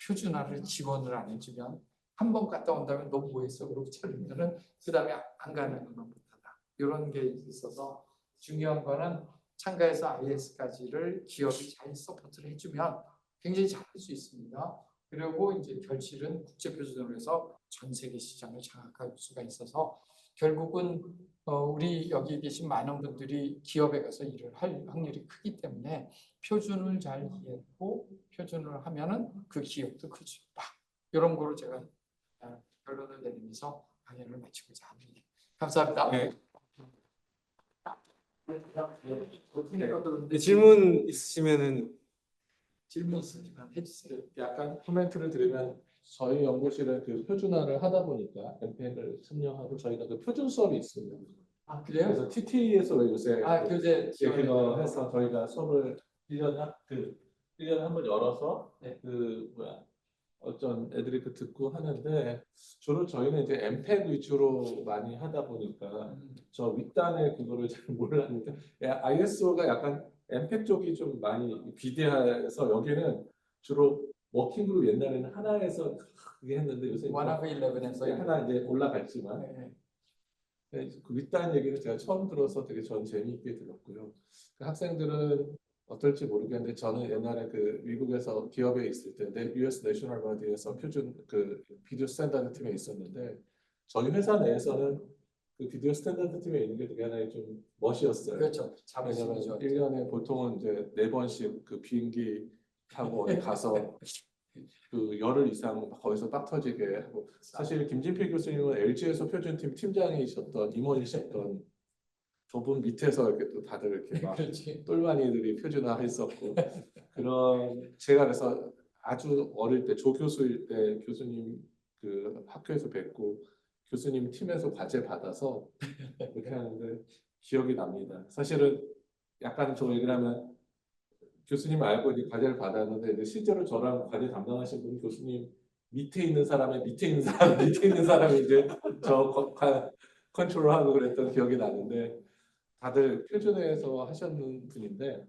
표준화를 지원을 안 해주면 한 번 갔다 온다면 너 뭐했어? 그러고 차리면은 그 다음에 안 가는 건 못하다. 이런 게 있어서 중요한 거는 참가해서 IS까지를 기업이 잘 서포트를 해주면 굉장히 잘할 수 있습니다. 그리고 이제 결실은 국제 표준으로 해서 전 세계 시장을 장악할 수가 있어서 결국은 우리 여기 계신 많은 분들이 기업에 가서 일을 할 확률이 크기 때문에 표준을 잘 이해하고 표준을 하면은 그 기업도 클 수 있다. 이런 거로 제가 결론을 내리면서 강연을 마치고자 합니다. 감사합니다. 네. 질문 있으시면은 질문 있으시면 해주세요. 약간 코멘트를 드리면 저희 연구실은 그 표준화를 하다 보니까 엠팩을 참여하고 저희가 그 표준 수업이 있습니다. 아 그래요? 그래서 TT에서 요새 교재 그거 해서 저희가 수업을 1년에 한 번 열어서 네. 어떤 애들이 그 듣고 하는데 주로 저희는 이제 엠팩 위주로 많이 하다 보니까 저 윗단에 그거를 잘 몰랐는데 ISO가 약간 엠팩 쪽이 좀 많이 비대해서 여기는 주로 워킹그룹 옛날에는 하나에서 그게 했는데 요새 원하고 11에서 하나 이제 올라갔지만 네. 그 윗단 얘기를 제가 처음 들어서 되게 전 재미있게 들었고요. 그 학생들은 어떨지 모르겠는데 저는 옛날에 그 미국에서 기업에 있을 때 US 내셔널 바디에서 표준 그 비디오 스탠다드 팀에 있었는데 저희 회사 내에서는 그 비디오 스탠다드 팀에 있는 게 되게 하나의 좀 멋이었어요. 그렇죠. 왜냐면 자부심이죠. 1년에 보통은 이제 4번씩 그 비행기 타고 어디 가서 그 열흘 이상 거기서 빡 터지게 하고 사실 김진필 교수님은 LG에서 표준팀 팀장이셨던 임원이셨던 저분 밑에서 이렇게 또 다들 이렇게 막 그렇지. 똘마니들이 표준화했었고 그런 제가 그래서 아주 어릴 때 조교수일 때 교수님 그 학교에서 뵙고 교수님 팀에서 과제 받아서 이렇게 하는데 기억이 납니다. 사실은 약간 저 얘기를 하면 교수님 알고 이제 과제를 받았는데 이제 실제로 저랑 과제 담당하신 분 교수님 밑에 있는 사람의 밑에 있는 사람 밑에 있는 사람이 이제 저 컨트롤하고 그랬던 기억이 나는데 다들 표준화에서 하셨는 분인데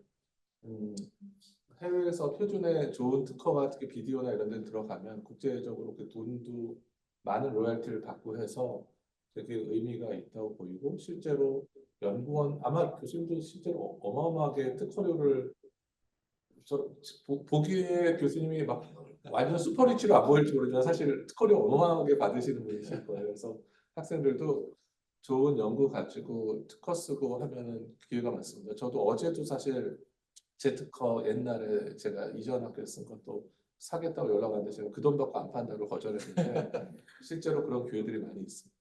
해외에서 표준에 좋은 특허가 특히 비디오나 이런 데 들어가면 국제적으로 그 돈도 많은 로열티를 받고 해서 되게 의미가 있다고 보이고 실제로 연구원 아마 교수님도 실제로 어마어마하게 특허료를 보기에 교수님이 막 완전 슈퍼리치로 안 보일지 모르지만 사실 특허료 어마어마하게 받으시는 분이실 거예요. 그래서 학생들도 좋은 연구 가지고 특허 쓰고 하면은 기회가 많습니다. 저도 어제도 사실 제 특허 옛날에 제가 이전 학교에 쓴 것도 사겠다고 연락 왔는데 제가 그 돈 받고 안 판다고 거절했는데 실제로 그런 기회들이 많이 있습니다.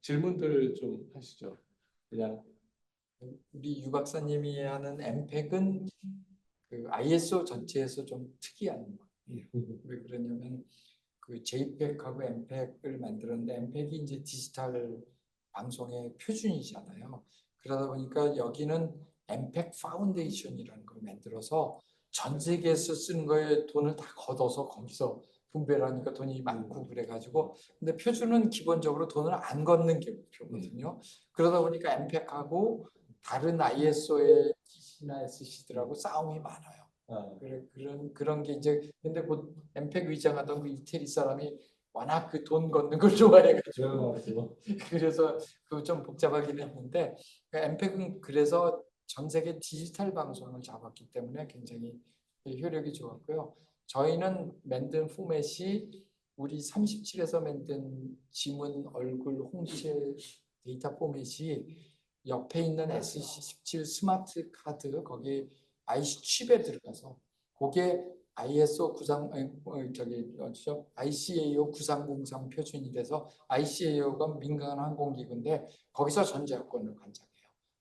질문들 좀 하시죠. 그냥 우리 유 박사님이 하는 엠팩은 그 ISO 전체에서 좀 특이한 거예요. 왜 그러냐면 그 JPEG하고 MPEG을 만들었는데 MPEG이 이제 디지털 방송의 표준이잖아요. 그러다 보니까 여기는 MPEG 파운데이션이라는 걸 만들어서 전 세계에서 쓰는 거에 돈을 다 걷어서 거기서 분배를 하니까 돈이 많고 그래가지고 근데 표준은 기본적으로 돈을 안 걷는 게 목표거든요. 그러다 보니까 MPEG하고 다른 ISO의 TC나 SC들하고 싸움이 많아요. 그런 게 이제 근데 곧 엠팩 위장하던 그 이태리 사람이 워낙 그 돈 걷는 걸 좋아해가지고 그래서 그 좀 복잡하긴 했는데 엠팩은 그래서 전 세계 디지털 방송을 잡았기 때문에 굉장히 효력이 좋았고요. 저희는 만든 포맷이 우리 37에서 만든 지문, 얼굴, 홍채 데이터 포맷이 옆에 있는 SC17 스마트 카드 거기 IC 칩에 들어가서 그게 ISO 93 저기 어디죠? ICAO 9303 표준이 돼서 ICAO가 민간 항공기구인데 거기서 전자 여권을 관장해요.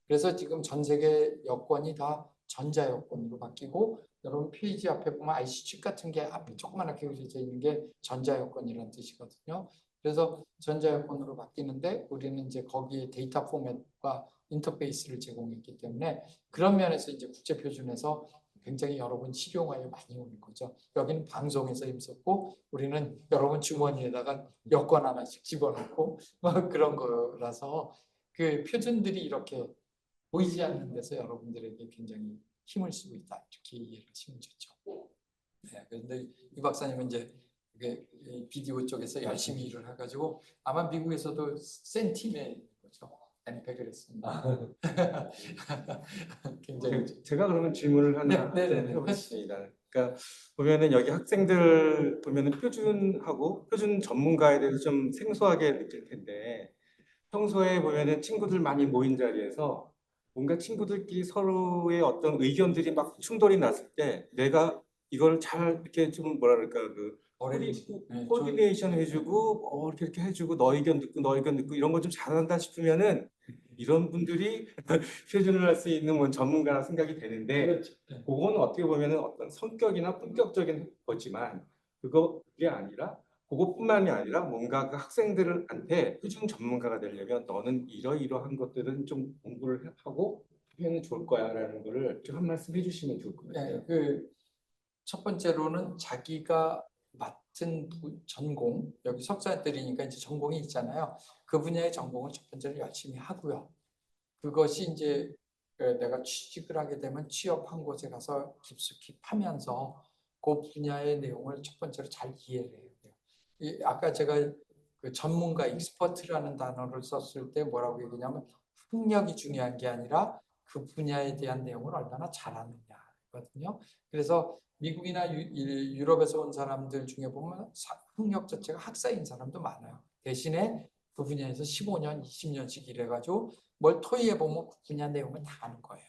그래서 지금 전 세계 여권이 다 전자 여권으로 바뀌고 여러분 페이지 앞에 보면 IC 칩 같은 게 앞에 조그맣게 그려져 있는 게 전자 여권이라는 뜻이거든요. 그래서 전자 여권으로 바뀌는데 우리는 이제 거기에 데이터 포맷과 인터페이스를 제공했기 때문에 그런 면에서 이제 국제 표준에서 굉장히 여러분 실용화에 많이 오는 거죠. 여기는 방송에서 힘썼고 우리는 여러분 주머니에다가 여권 하나씩 집어넣고 뭐 그런 거라서 그 표준들이 이렇게 보이지 않는 데서 여러분들에게 굉장히 힘을 쓰고 있다 이렇게 이해를 하시면 좋죠. 네, 그런데 이 박사님은 이제 비디오 쪽에서 열심히 일을 해가지고 아마 미국에서도 센 팀에 그렇죠. 엠팩을 했습니다. 굉장히 제가 그러면 질문을 하나 네, 네, 좀 네. 해보겠습니다. 그러니까 보면은 여기 학생들 보면은 표준하고 표준 전문가에 대해서 좀 생소하게 느낄 텐데 평소에 보면은 친구들 많이 모인 자리에서 뭔가 친구들끼리 서로의 어떤 의견들이 막 충돌이 났을 때 내가 이걸 잘 이렇게 좀 뭐라 그럴까 그 네, 코디네이션 해주고 이렇게 해주고 너 의견 듣고 너 의견 듣고 이런 거 좀 잘한다 싶으면은 이런 분들이 표준을 할 수 있는 뭐 전문가라 생각이 되는데 그렇죠. 네. 그거는 어떻게 보면은 어떤 성격이나 품격적인 거지만 그게 아니라 그것뿐만이 아니라 뭔가 그 학생들한테 표준 전문가가 되려면 너는 이러이러한 것들은 좀 공부를 하고 하면 좋을 거야라는 거를 좀 한 말씀 해주시면 좋을 것 같아요. 네, 첫 번째로는 자기가 맡은 전공, 여기 석사들이니까 이제 전공이 있잖아요. 그 분야의 전공을 첫 번째로 열심히 하고요. 그것이 이제 내가 취직을 하게 되면 취업한 곳에 가서 깊숙이 파면서 그 분야의 내용을 첫 번째로 잘 이해를 해야 돼요. 아까 제가 그 전문가, 익스퍼트라는 단어를 썼을 때 뭐라고 얘기냐면 학력이 중요한 게 아니라 그 분야에 대한 내용을 얼마나 잘하느냐거든요. 그래서 미국이나 유럽에서 온 사람들 중에 보면 학력 자체가 학사인 사람도 많아요. 대신에 그 분야에서 15년, 20년씩 일해가지고 뭘 토의해 보면 그 분야 내용을 다 아는 거예요.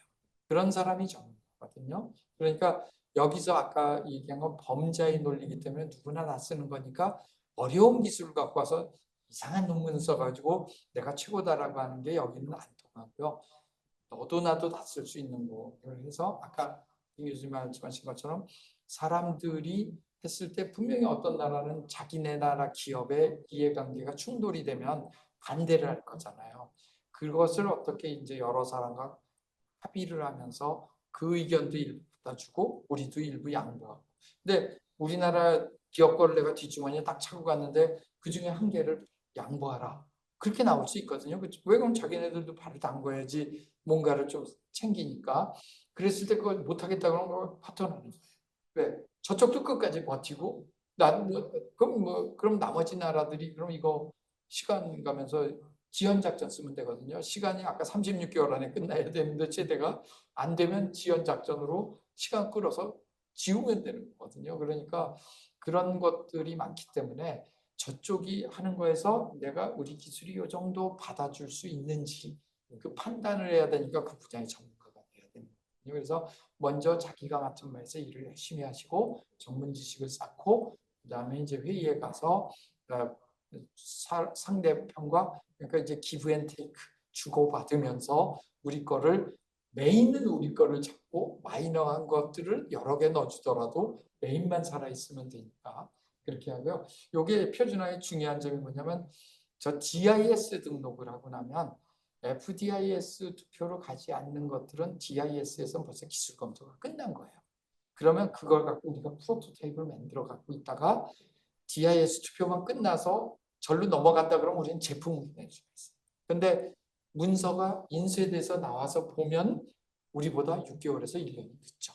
그런 사람이 전문가거든요. 그러니까 여기서 아까 얘기한 건 범자의 논리이기 때문에 누구나 다 쓰는 거니까 어려운 기술을 갖고 와서 이상한 논문 써가지고 내가 최고다라고 하는 게 여기는 안 통하고요. 너도 나도 다 쓸 수 있는 거를 해서 아까 김 교수님 말씀하신 것처럼 사람들이 했을 때 분명히 어떤 나라는 자기네 나라 기업의 이해관계가 충돌이 되면 반대를 할 거잖아요. 그것을 어떻게 이제 여러 사람과 합의를 하면서 그 의견도 일부 받아주고 우리도 일부 양보하고. 근데 우리나라 기업 거를 내가 뒷주머니에 딱 차고 갔는데 그 중에 한 개를 양보하라. 그렇게 나올 수 있거든요. 왜 그럼 자기네들도 발을 담궈야지 뭔가를 좀 챙기니까. 그랬을 때 그걸 못하겠다 그러면 그걸 파토나는 거예요. 왜? 저쪽도 끝까지 버티고 나는 그럼 나머지 나라들이 그럼 이거 시간 가면서 지연 작전 쓰면 되거든요. 시간이 아까 36개월 안에 끝나야 되는데 최대가 안 되면 지연 작전으로 시간 끌어서 지우면 되는 거거든요. 그러니까 그런 것들이 많기 때문에 저쪽이 하는 거에서 내가 우리 기술이 이 정도 받아줄 수 있는지 그 판단을 해야 되니까 그 분야의 전문가가 돼야 되는 거거든요. 그래서 먼저 자기가 맡은 바에서 일을 열심히 하시고 전문 지식을 쌓고 그다음에 이제 회의에 가서 상대편과 그러니까 이제 기브 앤 테이크 주고받으면서 우리 거를 메인은 우리 거를 잡고 마이너한 것들을 여러 개 넣어주더라도 메인만 살아있으면 되니까 그렇게 하고요. 이게 표준화의 중요한 점이 뭐냐면 저 GIS 등록을 하고 나면 FDIS 투표로 가지 않는 것들은 GIS에서 벌써 기술 검토가 끝난 거예요. 그러면 그걸 갖고 우리가 프로토타입을 만들어 갖고 있다가 GIS 투표만 끝나서 절로 넘어간다 그러면 우리는 제품을 낼 수가 있어요. 근데 문서가 인쇄돼서 나와서 보면 우리보다 6개월에서 1년이 늦죠.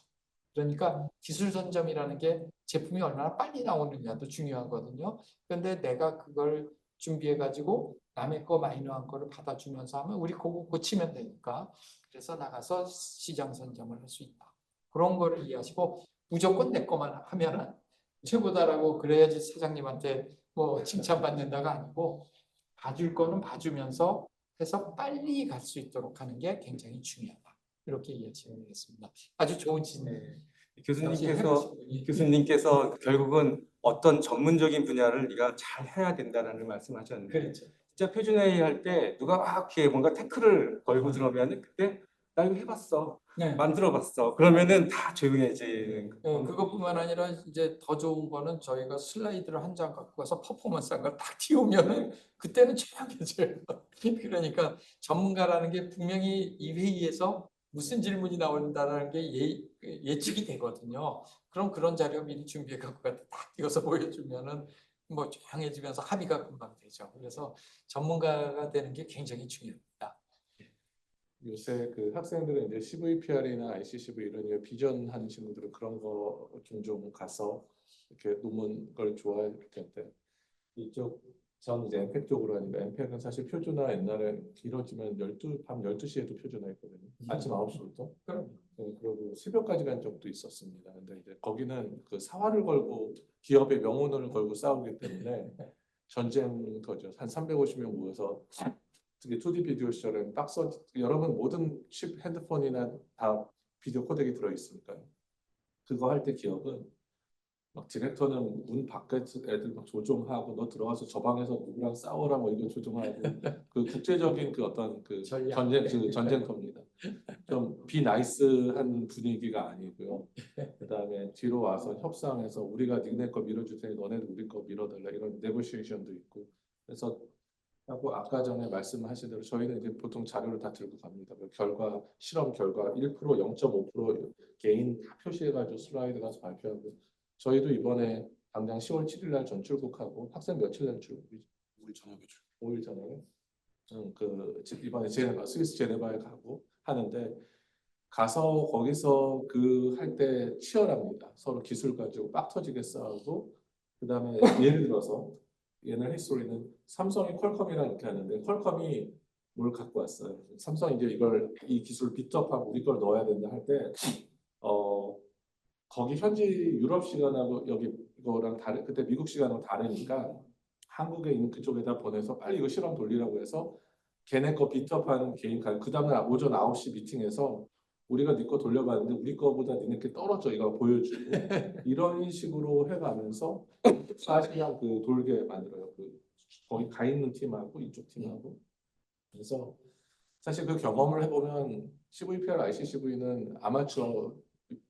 그러니까 기술 선점이라는 게 제품이 얼마나 빨리 나오느냐도 중요하거든요. 근데 내가 그걸 준비해 가지고 남의 거 마이너한 거를 받아주면서 하면 우리 그거 고치면 되니까 그래서 나가서 시장 선점을 할 수 있다. 그런 거를 이해하시고 무조건 내 거만 하면은 최고다라고 그래야지 사장님한테 뭐 칭찬받는다가 아니고 봐줄 거는 봐주면서 해서 빨리 갈 수 있도록 하는 게 굉장히 중요하다. 이렇게 이해하시면 되겠습니다. 아주 좋은 질문. 네. 교수님께서 결국은 어떤 전문적인 분야를 네가 잘 해야 된다는 말씀하셨는데 그렇죠. 진짜 표준회의 할 때 누가 막 이렇게 뭔가 태클을 걸고 들어오면 그때 나 이거 해봤어, 네. 만들어봤어. 그러면은 다 조용해지는. 그것뿐만 아니라 이제 더 좋은 거는 저희가 슬라이드를 한 장 갖고 가서 퍼포먼스한 걸 딱 띄우면은 그때는 조용해져요. 그러니까 전문가라는 게 분명히 이 회의에서 무슨 질문이 나온다는 게 예측이 되거든요. 그럼 그런 자료 미리 준비해 갖고 가서 딱 띄워서 보여주면은 뭐 조용해지면서 합의가 금방 되죠. 그래서 전문가가 되는 게 굉장히 중요합니다. 요새 그 학생들은 이제 CVPR이나 ICCV 이런 거 비전하는 친구들은 그런 거 종종 가서 이렇게 논문 걸 좋아할 텐데 이쪽 전 이제 엠팩 쪽으로 하니까 엠팩은 사실 표준화 옛날에 길어지면 밤 12시에도 표준화했거든요. 아침 9시부터. 그리고 새벽까지 간 적도 있었습니다. 근데 이제 거기는 그 사활을 걸고 기업의 명운을 걸고 싸우기 때문에 전쟁 거죠. 한 350명 모여서 특히 2D 비디오 시절에는 여러분 모든 칩 핸드폰이나 다 비디오 코덱이 들어 있으니까요. 그거 할 때 기업은 막 디렉터는 문 밖에 애들 막 조종하고 너 들어가서 저 방에서 누구랑 싸워라 뭐 이거 조종하고 그 국제적인 그 어떤 그 전쟁터입니다. 좀 비나이스한 분위기가 아니고요. 그다음에 뒤로 와서 협상해서 우리가 니네 거 밀어줄 테니 너네도 우리 거 밀어달라 이런 네고시에이션도 있고 그래서 하고 아까 전에 말씀하신 대로 저희는 이제 보통 자료를 다 들고 갑니다. 실험 결과 1%, 0.5% 개인 다 표시해가지고 슬라이드 가서 발표하고 저희도 이번에 당장 10월 7일 날 전출국하고 학생 며칠 날 출국이죠? 5일 저녁에 5일 저녁에 이번에 스위스 제네바에 가고 하는데 가서 거기서 그 할 때 치열합니다. 서로 기술 가지고 빡 터지게 싸우고 그다음에 예를 들어서 옛날 히스토리는 삼성이 퀄컴이랑 이렇게 하는데 퀄컴이 뭘 갖고 왔어요. 삼성이 이제 이 기술 빅터하고 우리 걸 넣어야 된다 할 때 거기 현지 유럽 시간하고 여기 이거랑 그때 미국 시간하고 다르니까 한국에 있는 그쪽에다 보내서 빨리 이거 실험 돌리라고 해서 걔네 거 빅터하는 개인 그 다음날 오전 9시 미팅에서 우리가 네 거 돌려봤는데 우리 거보다 니네 게 떨어져 이거 보여주고 이런 식으로 해가면서 사실상 그 돌게 만들어요. 거기 가 있는 팀하고 이쪽 팀하고 그래서 사실 그 경험을 해보면 CVPR, ICCV는 아마추어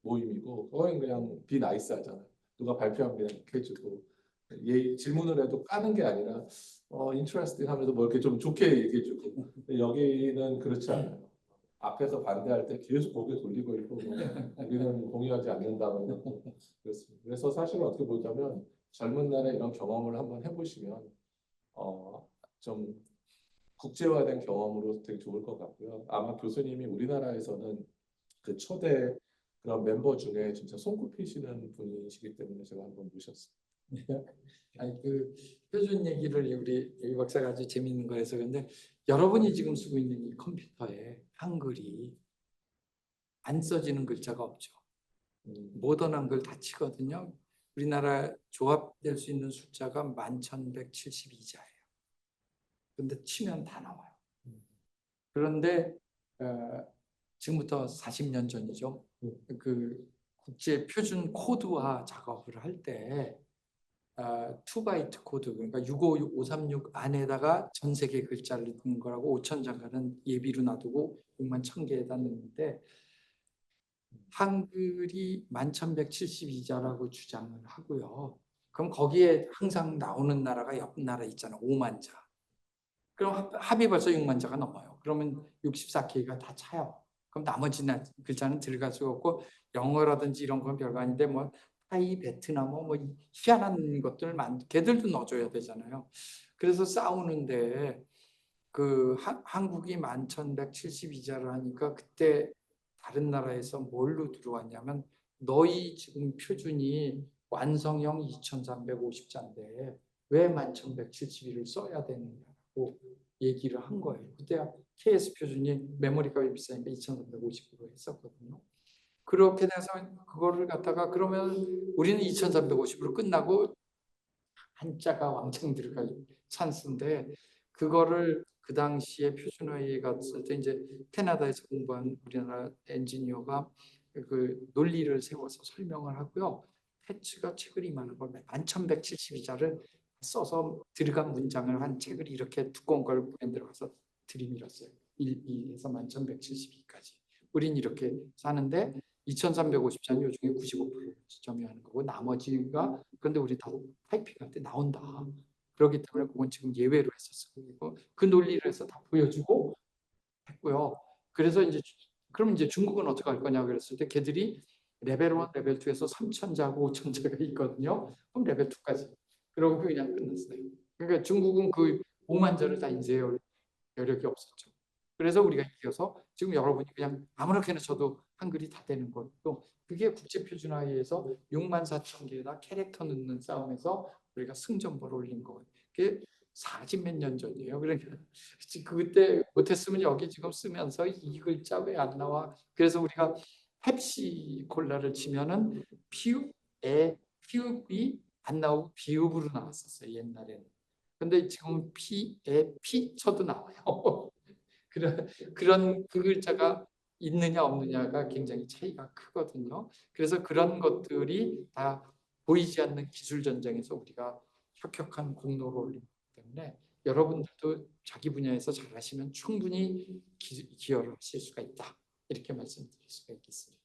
모임이고 그거는 그냥 비나이스하잖아요. 누가 발표하면 그냥 이렇게 해주고 질문을 해도 까는 게 아니라 interesting 하면서 뭐 이렇게 좀 좋게 얘기해주고 여기는 그렇지 않아요. 앞에서 반대할 때 계속 고개 돌리고 있고 우리는 동의하지 않는다는 그렇습니다. 그래서 사실은 어떻게 보자면 젊은 날에 이런 경험을 한번 해보시면 좀 국제화된 경험으로 되게 좋을 것 같고요. 아마 교수님이 우리나라에서는 그 초대 그런 멤버 중에 진짜 손꼽히시는 분이시기 때문에 제가 한번 모셨습니다. 아니 그 표준 얘기를 우리 유 박사가 아주 재미있는 거여서 근데 여러분이 지금 쓰고 있는 이 컴퓨터에 한글이 안 써지는 글자가 없죠. 모던한 글 다 치거든요. 우리나라 조합될 수 있는 숫자가 11,172자예요. 근데 치면 다 나와요. 그런데 지금부터 40년 전이죠. 그 국제 표준 코드화 작업을 할 때 2바이트 코드, 그러니까 65536 안에다가 전 세계 글자를 넣는 거라고 5,000장가는 예비로 놔두고 6만 1,000개에다 넣는데 한글이 11,172자라고 주장을 하고요. 그럼 거기에 항상 나오는 나라가 옆 나라 있잖아. 5만 자. 그럼 합이 벌써 6만 자가 넘어요. 그러면 64K가 다 차요. 그럼 나머지 글자는 들어갈 수가 없고 영어라든지 이런 건 별거 아닌데 뭐 타이, 베트남어 뭐 희한한 것들 걔들도 넣어줘야 되잖아요. 그래서 싸우는데 그 한국이 11,172자를 하니까 그때 다른 나라에서 뭘로 들어왔냐면 너희 지금 표준이 완성형 2,350자인데 왜 11,172를 써야 되느냐고 얘기를 한 거예요. 그때 KS 표준이 메모리값이 비싸니까 2,350으로 했었거든요. 그렇게 돼서 그거를 갖다가 그러면 우리는 2,350으로 끝나고 한자가 왕창 들어갈 찬스인데 그거를 그 당시에 표준화에 갔을 때 이제 캐나다에서 공부한 우리나라 엔지니어가 그 논리를 세워서 설명을 하고요. 패츠가 책을 이만한 걸 11,172자를 써서 들어간 문장을 한 책을 이렇게 두꺼운 걸 만들어서 들이밀었어요. 1에서 11,172까지. 우린 이렇게 사는데 2,350자는 요중에 95% 점유하는 거고 나머지가 그런데 우리 다 타이핑할 때 나온다. 그렇기 때문에 그건 지금 예외로 했었어요. 그리고 그 논리를 해서 다 보여주고 했고요. 그래서 이제 그럼 이제 중국은 어떻게 할 거냐 그랬을 때 걔들이 레벨 1, 레벨 2에서 3,000자고 5,000자가 있거든요. 그럼 레벨 2까지. 그러고 그냥 끝났어요. 그러니까 중국은 그 5만 자를 다 인쇄할 여력이 없었죠. 그래서 우리가 이겨서 지금 여러분이 그냥 아무렇게나 쳐도 한글이 다 되는 것도 그게 국제표준화에서 6만 4천 개에다 캐릭터 넣는 싸움에서 우리가 승전보를 올린 거예요. 그게 40 몇 년 전이에요. 그러니까 그때 못했으면 여기 지금 쓰면서 이 글자 왜 안 나와? 그래서 우리가 펩시 콜라를 치면은 피읍에 피읍이 안 나오고 비읍으로 나왔었어요. 옛날에는. 근데 지금 피에 피 쳐도 나와요. 그런 그 글자가 있느냐 없느냐가 굉장히 차이가 크거든요. 그래서 그런 것들이 다 보이지 않는 기술 전쟁에서 우리가 혁혁한 공로를 올리기 때문에 여러분들도 자기 분야에서 잘하시면 충분히 기여를 하실 수가 있다. 이렇게 말씀드릴 수가 있겠습니다.